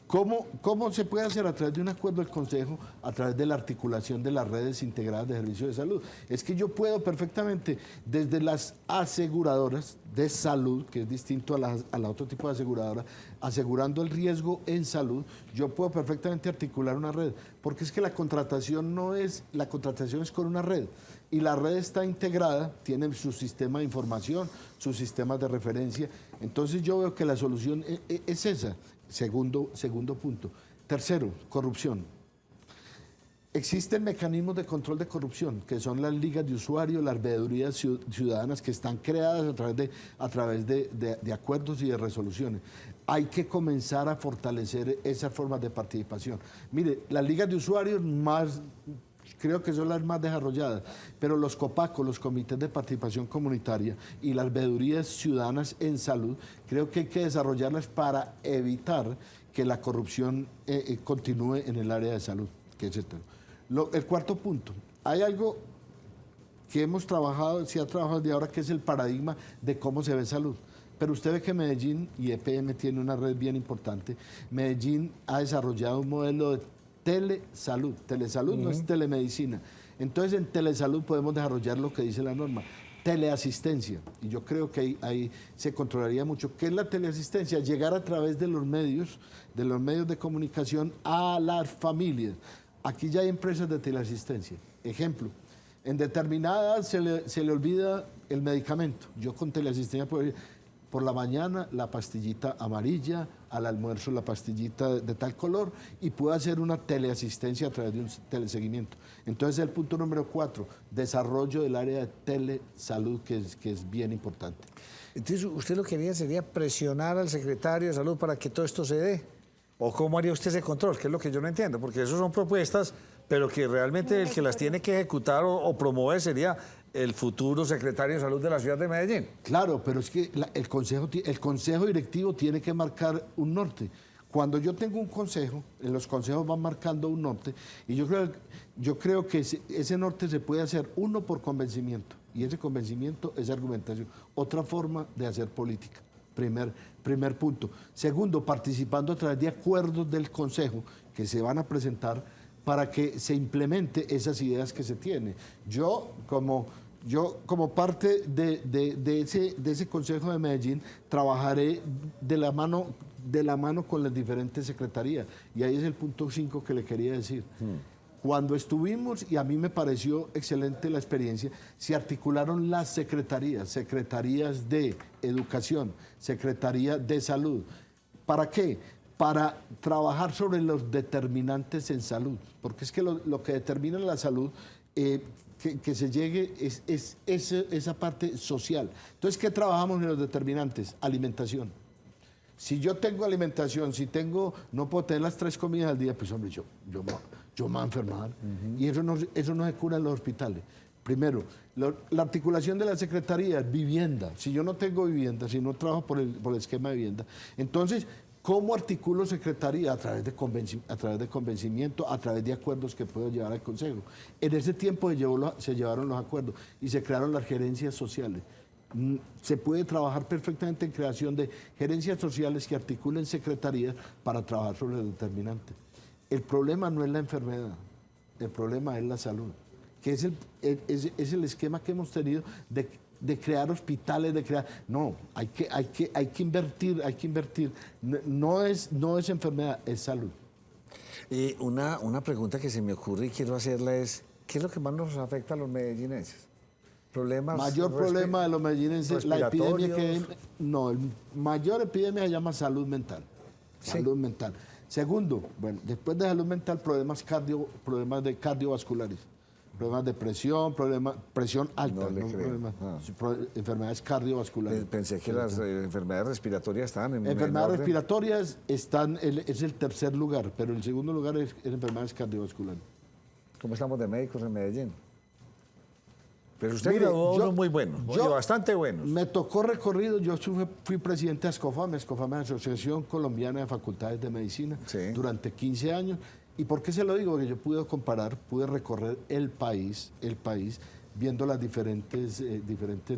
¿Cómo se puede hacer? A través de un acuerdo del Consejo, a través de la articulación de las redes integradas de servicios de salud. Es que yo puedo perfectamente, desde las aseguradoras de salud, que es distinto a la otro tipo de aseguradora, asegurando el riesgo en salud, yo puedo perfectamente articular una red, porque es que la contratación es con una red, y la red está integrada, tiene su sistema de información, sus sistemas de referencia. Entonces yo veo que la solución es esa. Segundo punto. Tercero, corrupción. Existen mecanismos de control de corrupción, que son las ligas de usuarios, las veedurías ciudadanas, que están creadas a través de acuerdos y de resoluciones. Hay que comenzar a fortalecer esas formas de participación. Mire, las ligas de usuarios creo que son las más desarrolladas, pero los COPACO, los comités de participación comunitaria y las veedurías ciudadanas en salud, creo que hay que desarrollarlas para evitar que la corrupción continúe en el área de salud, que es el cuarto punto. Hay algo que se ha trabajado de ahora, que es el paradigma de cómo se ve salud. Pero usted ve que Medellín, y EPM tiene una red bien importante, Medellín ha desarrollado un modelo de telesalud. Telesalud no es telemedicina. Entonces, en telesalud podemos desarrollar lo que dice la norma, teleasistencia. Y yo creo que ahí se controlaría mucho. ¿Qué es la teleasistencia? Llegar a través de los medios de comunicación a las familias. Aquí ya hay empresas de teleasistencia. Ejemplo, en determinadas se le olvida el medicamento. Yo con teleasistencia puedo ir por la mañana la pastillita amarilla, al almuerzo la pastillita de tal color, y puedo hacer una teleasistencia a través de un teleseguimiento. Entonces el punto número 4, desarrollo del área de telesalud, que es bien importante. Entonces, ¿usted lo que haría sería presionar al secretario de Salud para que todo esto se dé? ¿O cómo haría usted ese control? Que es lo que yo no entiendo, porque eso son propuestas, pero que realmente el que las tiene que ejecutar o promover sería el futuro secretario de Salud de la ciudad de Medellín. Claro, pero es que el consejo directivo tiene que marcar un norte. Cuando yo tengo un consejo, en los consejos van marcando un norte, y yo creo que ese norte se puede hacer, uno, por convencimiento, y ese convencimiento es argumentación. Otra forma de hacer política. Primer punto. Segundo, participando a través de acuerdos del consejo que se van a presentar para que se implemente esas ideas que se tienen. Yo como parte de ese Consejo de Medellín, trabajaré de la mano con las diferentes secretarías. Y ahí es el punto 5 que le quería decir. Cuando estuvimos, y a mí me pareció excelente la experiencia, se articularon las secretarías de Educación, Secretaría de Salud. ¿Para qué? Para trabajar sobre los determinantes en salud, porque es que lo que determina la salud que se llegue es esa parte social. Entonces, ¿qué trabajamos en los determinantes? Alimentación. Si yo tengo alimentación, no puedo tener las 3 comidas al día, pues hombre, yo me voy a enfermar. Y eso no se cura en los hospitales. Primero, la articulación de la Secretaría es vivienda. Si yo no tengo vivienda, si no trabajo por el esquema de vivienda, entonces, ¿cómo articulo Secretaría? A través de convencimiento, a través de acuerdos que puedo llevar al Consejo. En ese tiempo se llevaron los acuerdos y se crearon las gerencias sociales. Se puede trabajar perfectamente en creación de gerencias sociales que articulen secretarías para trabajar sobre los determinantes. El problema no es la enfermedad, el problema es la salud, que es el esquema que hemos tenido de crear hospitales, No, hay que invertir. No es enfermedad, es salud. Una pregunta que se me ocurre y quiero hacerla es, ¿qué es lo que más nos afecta a los medellinenses? Mayor problema de los medellinenses, la epidemia el mayor epidemia se llama salud mental. Sí. Salud mental. Segundo, bueno, después de salud mental, problemas cardiovasculares. Problemas de presión, presión alta. Enfermedades cardiovasculares. Pensé que las enfermedades respiratorias estaban en enfermedades respiratorias es el tercer lugar, pero el segundo lugar es enfermedades cardiovasculares. ¿Cómo estamos de médicos en Medellín? Pero usted graduó uno muy bueno, bastante buenos. Me tocó recorrido, yo fui presidente de ASCOFAM, Asociación Colombiana de Facultades de Medicina, durante 15 años. ¿Y por qué se lo digo? Porque yo pude recorrer el país viendo las diferentes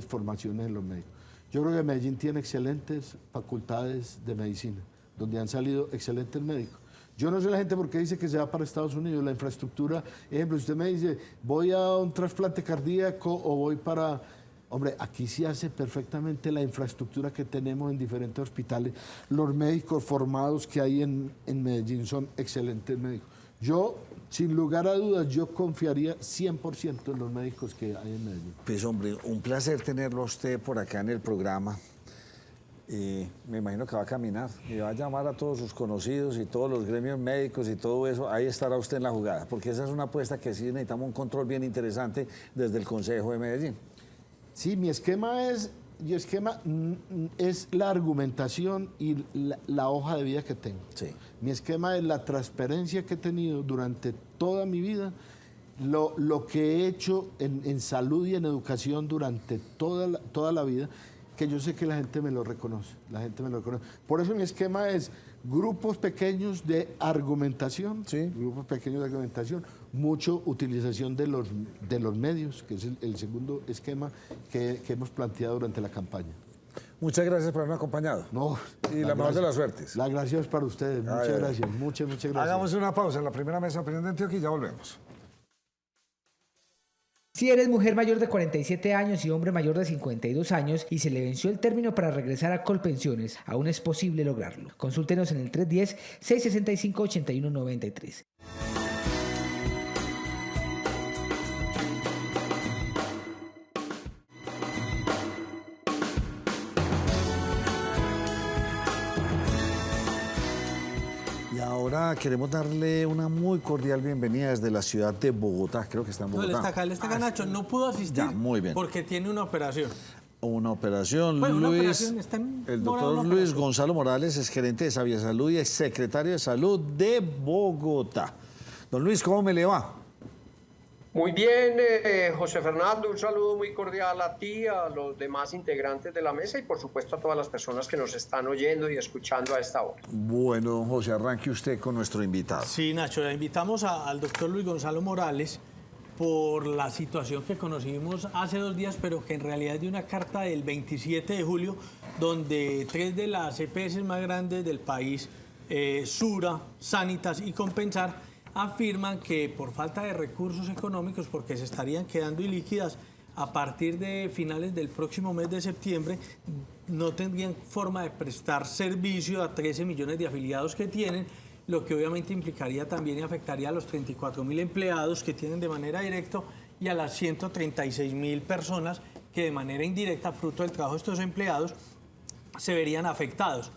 formaciones de los médicos. Yo creo que Medellín tiene excelentes facultades de medicina, donde han salido excelentes médicos. Yo no sé la gente por qué dice que se va para Estados Unidos, la infraestructura, ejemplo, usted me dice, voy a un trasplante cardíaco o voy para... Hombre, aquí se hace perfectamente la infraestructura que tenemos en diferentes hospitales. Los médicos formados que hay en Medellín son excelentes médicos. Yo, sin lugar a dudas, yo confiaría 100% en los médicos que hay en Medellín. Pues hombre, un placer tenerlo a usted por acá en el programa. Me imagino que va a caminar y va a llamar a todos sus conocidos y todos los gremios médicos y todo eso. Ahí estará usted en la jugada, porque esa es una apuesta que sí necesitamos un control bien interesante desde el Consejo de Medellín. Sí, mi esquema es la argumentación y la hoja de vida que tengo. Sí. Mi esquema es la transparencia que he tenido durante toda mi vida, lo que he hecho en salud y en educación durante toda la vida, que yo sé que la gente me lo reconoce, Por eso mi esquema es grupos pequeños de argumentación, mucho utilización de los medios, que es el segundo esquema que hemos planteado durante la campaña. Muchas gracias por haberme acompañado. Y la mejor de las suertes. La gracia es para ustedes. Muchas gracias. Muchas gracias. Hagamos una pausa en la primera mesa de opinión de Antioquia y ya volvemos. Si eres mujer mayor de 47 años y hombre mayor de 52 años y se le venció el término para regresar a Colpensiones, aún es posible lograrlo. Consúltenos en el 310-665-8193. Ahora queremos darle una muy cordial bienvenida desde la ciudad de Bogotá. Creo que está en Bogotá. No, él está acá, Nacho. No pudo asistir ya, muy bien. Porque tiene una operación. Una operación. El doctor Luis Gonzalo Morales es gerente de Sabia Salud y es secretario de Salud de Bogotá. Don Luis, ¿cómo me le va? Muy bien, José Fernando, un saludo muy cordial a ti, a los demás integrantes de la mesa y por supuesto a todas las personas que nos están oyendo y escuchando a esta hora. Bueno, don José, arranque usted con nuestro invitado. Sí, Nacho, le invitamos al doctor Luis Gonzalo Morales por la situación que conocimos hace 2 días, pero que en realidad es de una carta del 27 de julio, donde 3 de las EPS más grandes del país, Sura, Sanitas y Compensar, afirman que por falta de recursos económicos, porque se estarían quedando ilíquidas a partir de finales del próximo mes de septiembre, no tendrían forma de prestar servicio a 13 millones de afiliados que tienen, lo que obviamente implicaría también y afectaría a los 34.000 empleados que tienen de manera directa y a las 136.000 personas que de manera indirecta, fruto del trabajo de estos empleados, se verían afectados.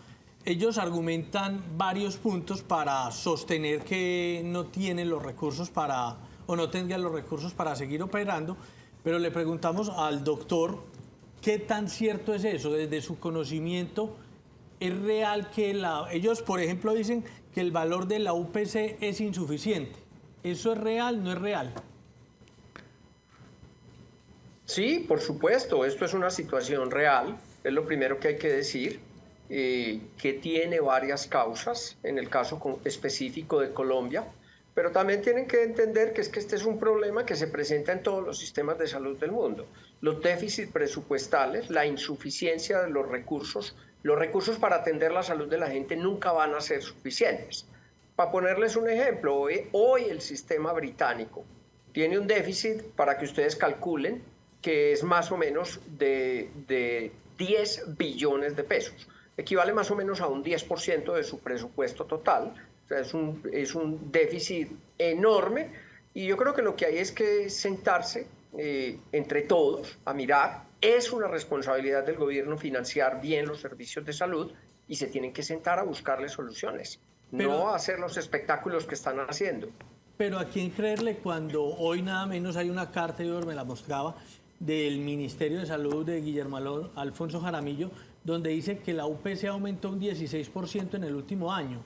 Ellos argumentan varios puntos para sostener que no tienen los recursos para o no tendrían los recursos para seguir operando, pero le preguntamos al doctor qué tan cierto es eso, desde su conocimiento. ¿Es real que ellos, por ejemplo, dicen que el valor de la UPC es insuficiente? ¿Eso es real? ¿No es real? Sí, por supuesto, esto es una situación real, es lo primero que hay que decir, que tiene varias causas, en el caso específico de Colombia, pero también tienen que entender que este es un problema que se presenta en todos los sistemas de salud del mundo. Los déficits presupuestales, la insuficiencia de los recursos para atender la salud de la gente nunca van a ser suficientes. Para ponerles un ejemplo, hoy el sistema británico tiene un déficit, para que ustedes calculen, que es más o menos de 10 billones de pesos. Equivale más o menos a un 10% de su presupuesto total. O sea, es un déficit enorme, y yo creo que lo que hay es que sentarse entre todos a mirar. Es una responsabilidad del gobierno financiar bien los servicios de salud y se tienen que sentar a buscarle soluciones, no a hacer los espectáculos que están haciendo. Pero ¿a quién creerle cuando hoy nada menos hay una carta, yo me la mostraba, del Ministerio de Salud de Guillermo Alfonso Jaramillo, donde dice que la UPC aumentó un 16% en el último año?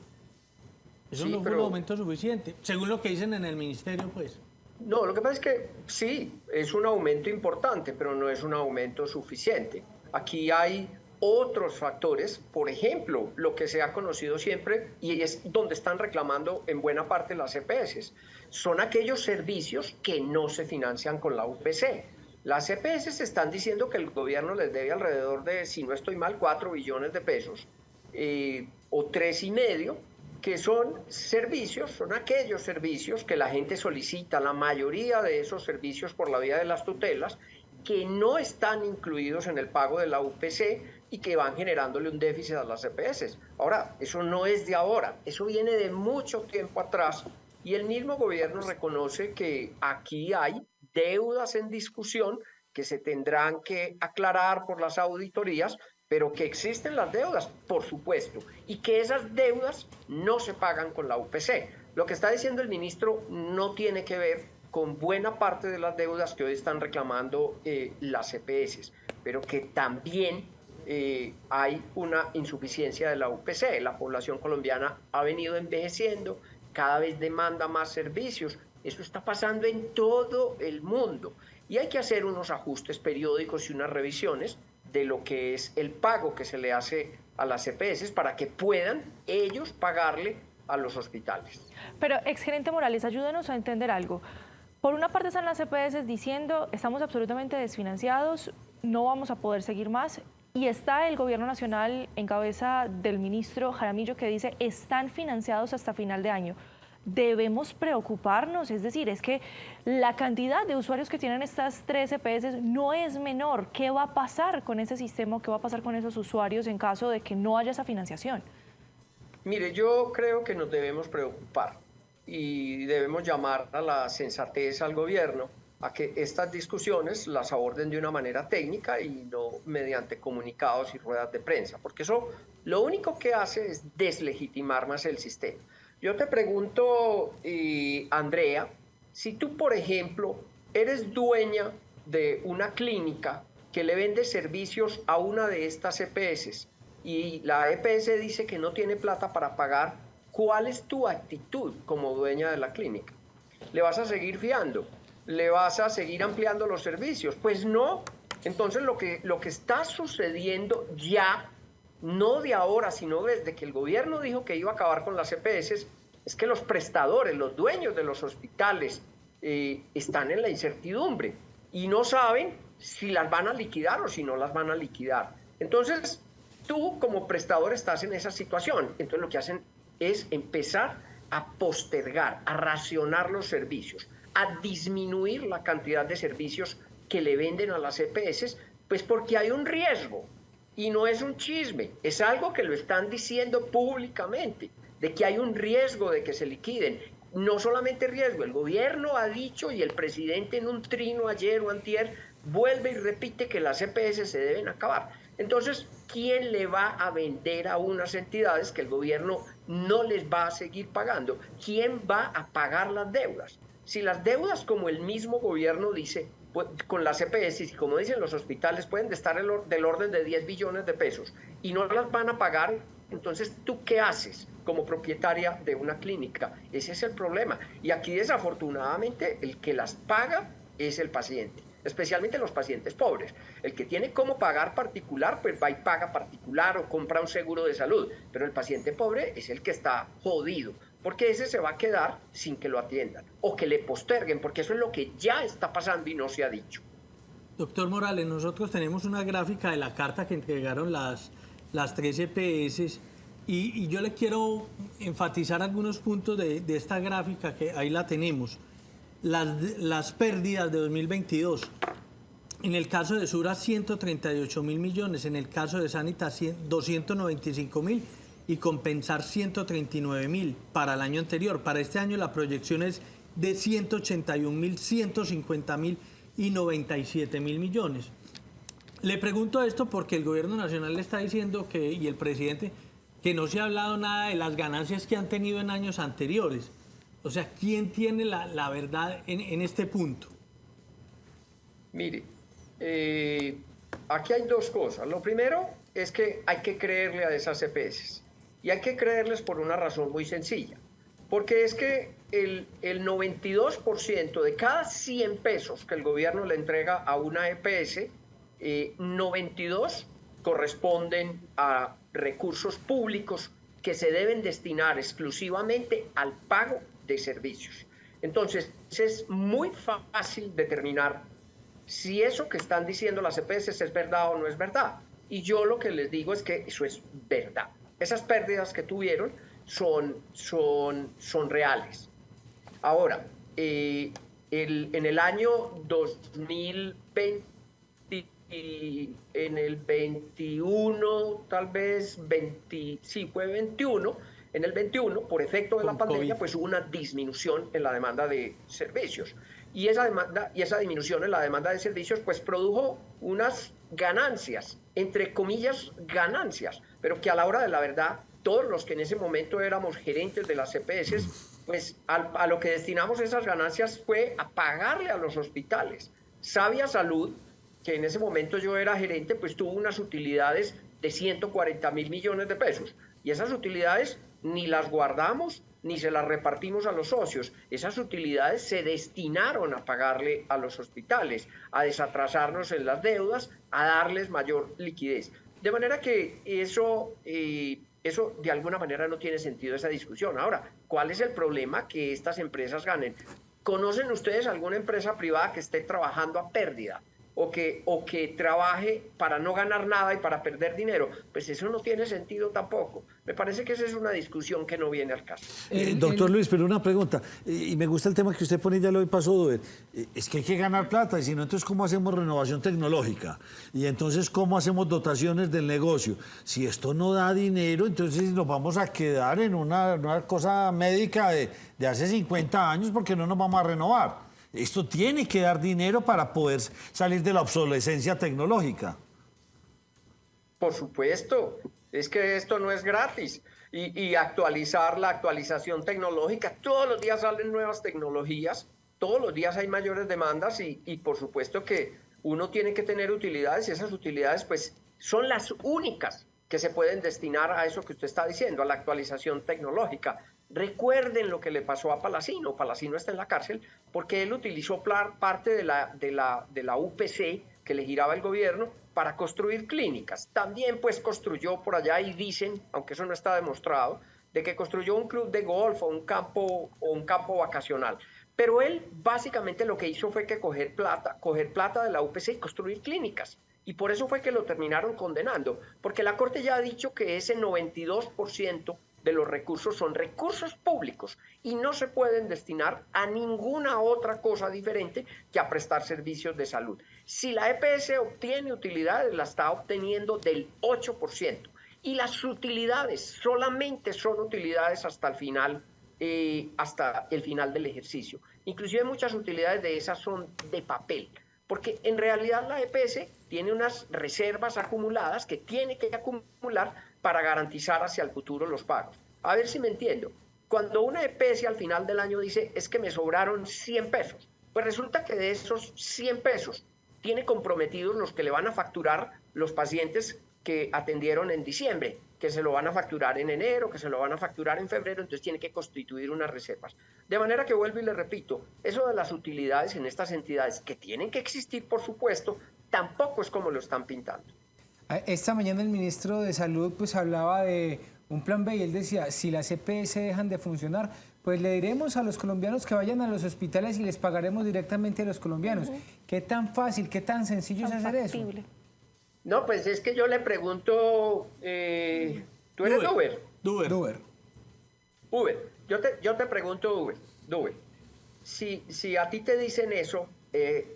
Eso sí, no fue un aumento suficiente, según lo que dicen en el ministerio, pues. No, lo que pasa es que sí, es un aumento importante, pero no es un aumento suficiente. Aquí hay otros factores, por ejemplo, lo que se ha conocido siempre, y es donde están reclamando en buena parte las EPS, son aquellos servicios que no se financian con la UPC. Las EPS están diciendo que el gobierno les debe alrededor de, si no estoy mal, 4 billones de pesos, o 3,5, que son servicios, son aquellos servicios que la gente solicita, la mayoría de esos servicios por la vía de las tutelas, que no están incluidos en el pago de la UPC y que van generándole un déficit a las EPS. Ahora, eso no es de ahora, eso viene de mucho tiempo atrás, y el mismo gobierno reconoce que aquí hay deudas en discusión que se tendrán que aclarar por las auditorías, pero que existen las deudas, por supuesto, y que esas deudas no se pagan con la UPC. Lo que está diciendo el ministro no tiene que ver con buena parte de las deudas que hoy están reclamando las EPS, pero que también hay una insuficiencia de la UPC. La población colombiana ha venido envejeciendo, cada vez demanda más servicios. Eso está pasando en todo el mundo, y hay que hacer unos ajustes periódicos y unas revisiones de lo que es el pago que se le hace a las EPS para que puedan ellos pagarle a los hospitales. Pero, exgerente Morales, ayúdenos a entender algo. Por una parte están las EPS diciendo estamos absolutamente desfinanciados, no vamos a poder seguir más, y está el gobierno nacional en cabeza del ministro Jaramillo que dice están financiados hasta final de año. ¿Debemos preocuparnos? Es decir, es que la cantidad de usuarios que tienen estas 3 EPS no es menor. ¿Qué va a pasar con ese sistema? ¿Qué va a pasar con esos usuarios en caso de que no haya esa financiación? Mire, yo creo que nos debemos preocupar y debemos llamar a la sensatez al gobierno a que estas discusiones las aborden de una manera técnica y no mediante comunicados y ruedas de prensa, porque eso lo único que hace es deslegitimar más el sistema. Yo te pregunto, Andrea, si tú, por ejemplo, eres dueña de una clínica que le vende servicios a una de estas EPS y la EPS dice que no tiene plata para pagar, ¿cuál es tu actitud como dueña de la clínica? ¿Le vas a seguir fiando? ¿Le vas a seguir ampliando los servicios? Pues no. Entonces lo que está sucediendo ya, no de ahora, sino desde que el gobierno dijo que iba a acabar con las EPS, es que los prestadores, los dueños de los hospitales, están en la incertidumbre y no saben si las van a liquidar o si no las van a liquidar. Entonces, tú como prestador estás en esa situación. Entonces lo que hacen es empezar a postergar, a racionar los servicios, a disminuir la cantidad de servicios que le venden a las EPS, pues porque hay un riesgo. Y no es un chisme, es algo que lo están diciendo públicamente, de que hay un riesgo de que se liquiden. No solamente riesgo, el gobierno ha dicho y el presidente en un trino ayer o antier vuelve y repite que las EPS se deben acabar. Entonces, ¿quién le va a vender a unas entidades que el gobierno no les va a seguir pagando? ¿Quién va a pagar las deudas? Si las deudas, como el mismo gobierno dice, con las EPS y como dicen los hospitales, pueden estar del orden de 10 billones de pesos y no las van a pagar, entonces, ¿tú qué haces como propietaria de una clínica? Ese es el problema. Y aquí, desafortunadamente, el que las paga es el paciente, especialmente los pacientes pobres. El que tiene cómo pagar particular, pues va y paga particular o compra un seguro de salud. Pero el paciente pobre es el que está jodido, porque ese se va a quedar sin que lo atiendan o que le posterguen, porque eso es lo que ya está pasando y no se ha dicho. Doctor Morales, nosotros tenemos una gráfica de la carta que entregaron las 3 EPS y yo le quiero enfatizar algunos puntos de esta gráfica, que ahí la tenemos. Las pérdidas de 2022. En el caso de Sura, 138.000 millones. En el caso de Sanitas, 295.000. Y Compensar, 139.000 para el año anterior. Para este año la proyección es de 181.000, 150.000 y 97.000 millones. Le pregunto esto porque el gobierno nacional le está diciendo y el presidente, que no se ha hablado nada de las ganancias que han tenido en años anteriores. O sea, ¿quién tiene la verdad en este punto? Mire, aquí hay dos cosas. Lo primero es que hay que creerle a esas EPS. Y hay que creerles por una razón muy sencilla. Porque es que el 92% de cada 100 pesos que el gobierno le entrega a una EPS, 92 corresponden a recursos públicos que se deben destinar exclusivamente al pago de servicios. Entonces, es muy fácil determinar si eso que están diciendo las EPS es verdad o no es verdad. Y yo lo que les digo es que eso es verdad. Esas pérdidas que tuvieron son reales. Ahora, en el año 2020, en el 21, tal vez, fue 21, en el 21, por efecto de la pandemia, pues hubo una disminución en la demanda de servicios. Y esa disminución en la demanda de servicios, pues produjo unas ganancias, entre comillas, ganancias, pero que a la hora de la verdad, todos los que en ese momento éramos gerentes de las EPS, pues a lo que destinamos esas ganancias fue a pagarle a los hospitales. Sabia Salud, que en ese momento yo era gerente, pues tuvo unas utilidades de 140.000 millones de pesos. Y esas utilidades ni las guardamos ni se las repartimos a los socios. Esas utilidades se destinaron a pagarle a los hospitales, a desatrasarnos en las deudas, a darles mayor liquidez. De manera que eso de alguna manera no tiene sentido, esa discusión. Ahora, ¿cuál es el problema? Que estas empresas ganen. ¿Conocen ustedes alguna empresa privada que esté trabajando a pérdida? O que trabaje para no ganar nada y para perder dinero? Pues eso no tiene sentido tampoco. Me parece que esa es una discusión que no viene al caso. Doctor Luis, pero una pregunta, y me gusta el tema que usted pone, ya lo pasó, es que hay que ganar plata, y si no, entonces ¿cómo hacemos renovación tecnológica? Y entonces ¿cómo hacemos dotaciones del negocio? Si esto no da dinero, entonces nos vamos a quedar en una cosa médica de hace 50 años porque no nos vamos a renovar. Esto tiene que dar dinero para poder salir de la obsolescencia tecnológica. Por supuesto, es que esto no es gratis. Y actualizar la actualización tecnológica, todos los días salen nuevas tecnologías, todos los días hay mayores demandas y por supuesto que uno tiene que tener utilidades y esas utilidades pues son las únicas que se pueden destinar a eso que usted está diciendo, a la actualización tecnológica. Recuerden lo que le pasó a Palacino. Palacino está en la cárcel porque él utilizó parte de la UPC que le giraba el gobierno para construir clínicas. También pues construyó por allá, y dicen, aunque eso no está demostrado, de que construyó un club de golf o un campo vacacional. Pero él básicamente lo que hizo fue que coger plata de la UPC y construir clínicas. Y por eso fue que lo terminaron condenando, porque la Corte ya ha dicho que ese 92% de los recursos son recursos públicos y no se pueden destinar a ninguna otra cosa diferente que a prestar servicios de salud. Si la EPS obtiene utilidades, la está obteniendo del 8%. Y las utilidades solamente son utilidades hasta el final del ejercicio. Inclusive muchas utilidades de esas son de papel, porque en realidad la EPS tiene unas reservas acumuladas que tiene que acumular para garantizar hacia el futuro los pagos. A ver si me entiendo. Cuando una EPS al final del año dice, es que me sobraron 100 pesos, pues resulta que de esos 100 pesos tiene comprometidos los que le van a facturar los pacientes que atendieron en diciembre, que se lo van a facturar en enero, que se lo van a facturar en febrero, entonces tiene que constituir unas reservas. De manera que vuelvo y le repito, eso de las utilidades en estas entidades, que tienen que existir, por supuesto, tampoco es como lo están pintando. Esta mañana el ministro de Salud pues hablaba de un plan B y él decía, si las EPS dejan de funcionar, pues le diremos a los colombianos que vayan a los hospitales y les pagaremos directamente a los colombianos. ¿Qué tan fácil, qué tan sencillo es hacer eso? No, pues es que yo le pregunto, ¿tú eres Uber? Uber. Yo te pregunto, Uber, si a ti te dicen eso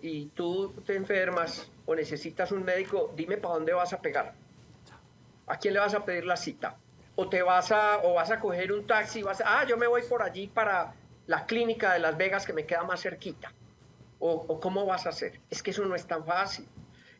y tú te enfermas o necesitas un médico, dime para dónde vas a pegar. ¿A quién le vas a pedir la cita? O vas a coger un taxi, yo me voy por allí para la clínica de Las Vegas que me queda más cerquita. O ¿cómo vas a hacer? Es que eso no es tan fácil.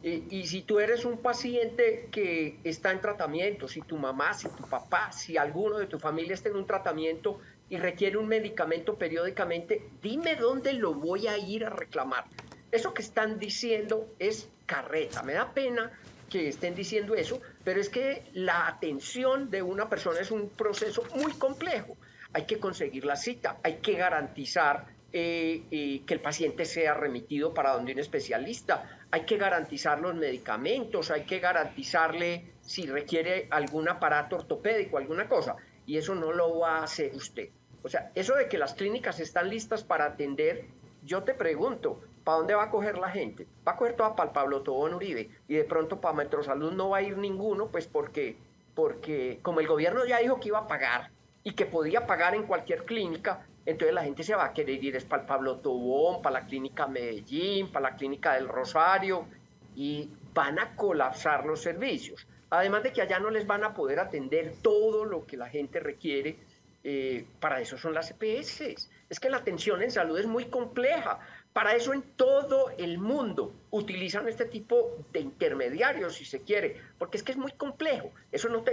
Y si tú eres un paciente que está en tratamiento, si tu mamá, si tu papá, si alguno de tu familia está en un tratamiento y requiere un medicamento periódicamente, dime dónde lo voy a ir a reclamar. Eso que están diciendo es carreta. Me da pena que estén diciendo eso, pero es que la atención de una persona es un proceso muy complejo. Hay que conseguir la cita, hay que garantizar que el paciente sea remitido para donde un especialista, hay que garantizar los medicamentos, hay que garantizarle si requiere algún aparato ortopédico, alguna cosa, y eso no lo va a hacer usted. O sea, eso de que las clínicas están listas para atender, yo te pregunto, ¿para dónde va a coger la gente? Va a coger toda para el Pablo Tobón Uribe, y de pronto para Metrosalud no va a ir ninguno, pues porque como el gobierno ya dijo que iba a pagar, y que podía pagar en cualquier clínica, entonces la gente se va a querer ir es para el Pablo Tobón, para la clínica Medellín, para la clínica del Rosario, y van a colapsar los servicios. Además de que allá no les van a poder atender todo lo que la gente requiere, para eso son las EPS. Es que la atención en salud es muy compleja. Para eso en todo el mundo utilizan este tipo de intermediarios, si se quiere, porque es que es muy complejo. Eso no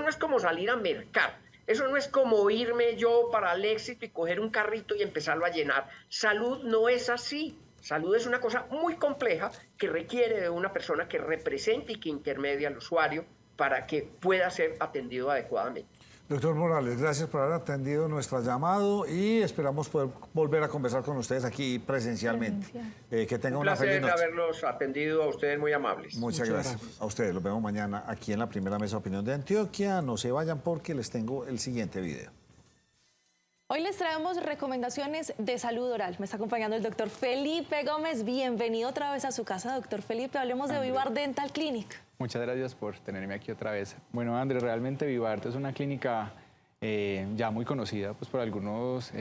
es como salir a mercar. Eso no es como irme yo para el Éxito y coger un carrito y empezarlo a llenar. Salud no es así. Salud es una cosa muy compleja que requiere de una persona que represente y que intermedie al usuario para que pueda ser atendido adecuadamente. Doctor Morales, gracias por haber atendido nuestro llamado y esperamos poder volver a conversar con ustedes aquí presencialmente. Que tengan una feliz noche. Un placer haberlos atendido, a ustedes muy amables. Muchas gracias a ustedes. Los vemos mañana aquí en la primera mesa de opinión de Antioquia. No se vayan porque les tengo el siguiente video. Hoy les traemos recomendaciones de salud oral. Me está acompañando el doctor Felipe Gómez. Bienvenido otra vez a su casa, doctor Felipe. Hablemos de Vivart Dental Clinic. Muchas gracias por tenerme aquí otra vez. Bueno, André, realmente Vivart es una clínica ya muy conocida pues, por algunos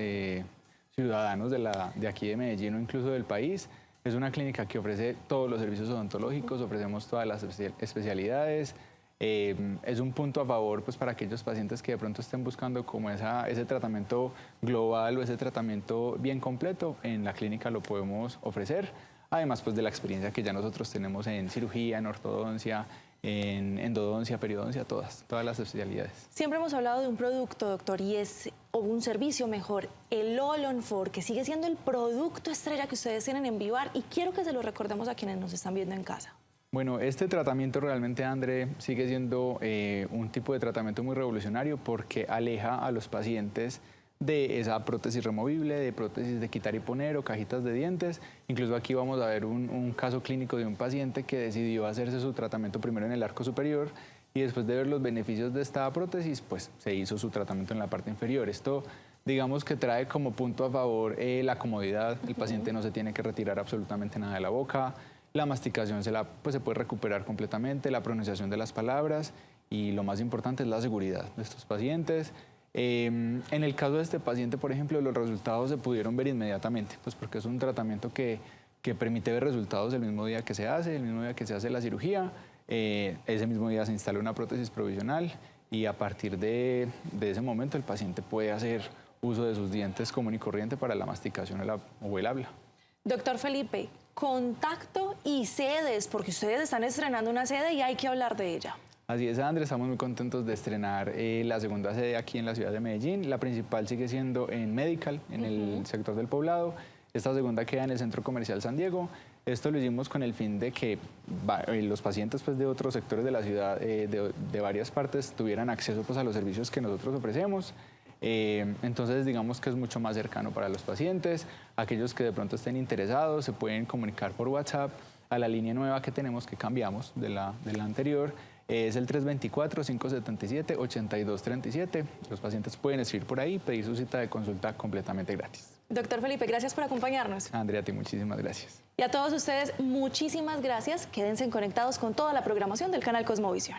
ciudadanos de aquí de Medellín o incluso del país. Es una clínica que ofrece todos los servicios odontológicos, ofrecemos todas las especialidades. Es un punto a favor pues, para aquellos pacientes que de pronto estén buscando como ese tratamiento global o ese tratamiento bien completo. En la clínica lo podemos ofrecer. Además pues, de la experiencia que ya nosotros tenemos en cirugía, en ortodoncia, en endodoncia, periodoncia, todas las especialidades. Siempre hemos hablado de un producto, doctor, y es un servicio mejor, el All on 4, que sigue siendo el producto estrella que ustedes tienen en Vivart, y quiero que se lo recordemos a quienes nos están viendo en casa. Bueno, este tratamiento realmente, André, sigue siendo un tipo de tratamiento muy revolucionario porque aleja a los pacientes de esa prótesis removible, de prótesis de quitar y poner o cajitas de dientes. Incluso aquí vamos a ver un caso clínico de un paciente que decidió hacerse su tratamiento primero en el arco superior y después de ver los beneficios de esta prótesis, pues se hizo su tratamiento en la parte inferior. Esto, digamos que trae como punto a favor la comodidad. El paciente no se tiene que retirar absolutamente nada de la boca. La masticación se puede recuperar completamente, la pronunciación de las palabras y lo más importante es la seguridad de estos pacientes. En el caso de este paciente, por ejemplo, los resultados se pudieron ver inmediatamente, pues porque es un tratamiento que permite ver resultados el mismo día que se hace, el mismo día que se hace la cirugía. Ese mismo día se instala una prótesis provisional y a partir de ese momento el paciente puede hacer uso de sus dientes común y corriente para la masticación o el habla. Doctor Felipe, contacto y sedes, porque ustedes están estrenando una sede y hay que hablar de ella. Así es, Andrés, estamos muy contentos de estrenar la segunda sede aquí en la ciudad de Medellín. La principal sigue siendo en Medical, en el sector del Poblado. Esta segunda queda en el Centro Comercial San Diego. Esto lo hicimos con el fin de que los pacientes pues, de otros sectores de la ciudad, de varias partes, tuvieran acceso pues, a los servicios que nosotros ofrecemos. Entonces, digamos que es mucho más cercano para los pacientes. Aquellos que de pronto estén interesados se pueden comunicar por WhatsApp a la línea nueva que tenemos, que cambiamos de la anterior. Es el 324-577-8237. Los pacientes pueden escribir por ahí y pedir su cita de consulta completamente gratis. Doctor Felipe, gracias por acompañarnos. Andrea, a ti muchísimas gracias. Y a todos ustedes, muchísimas gracias. Quédense conectados con toda la programación del canal Cosmovisión.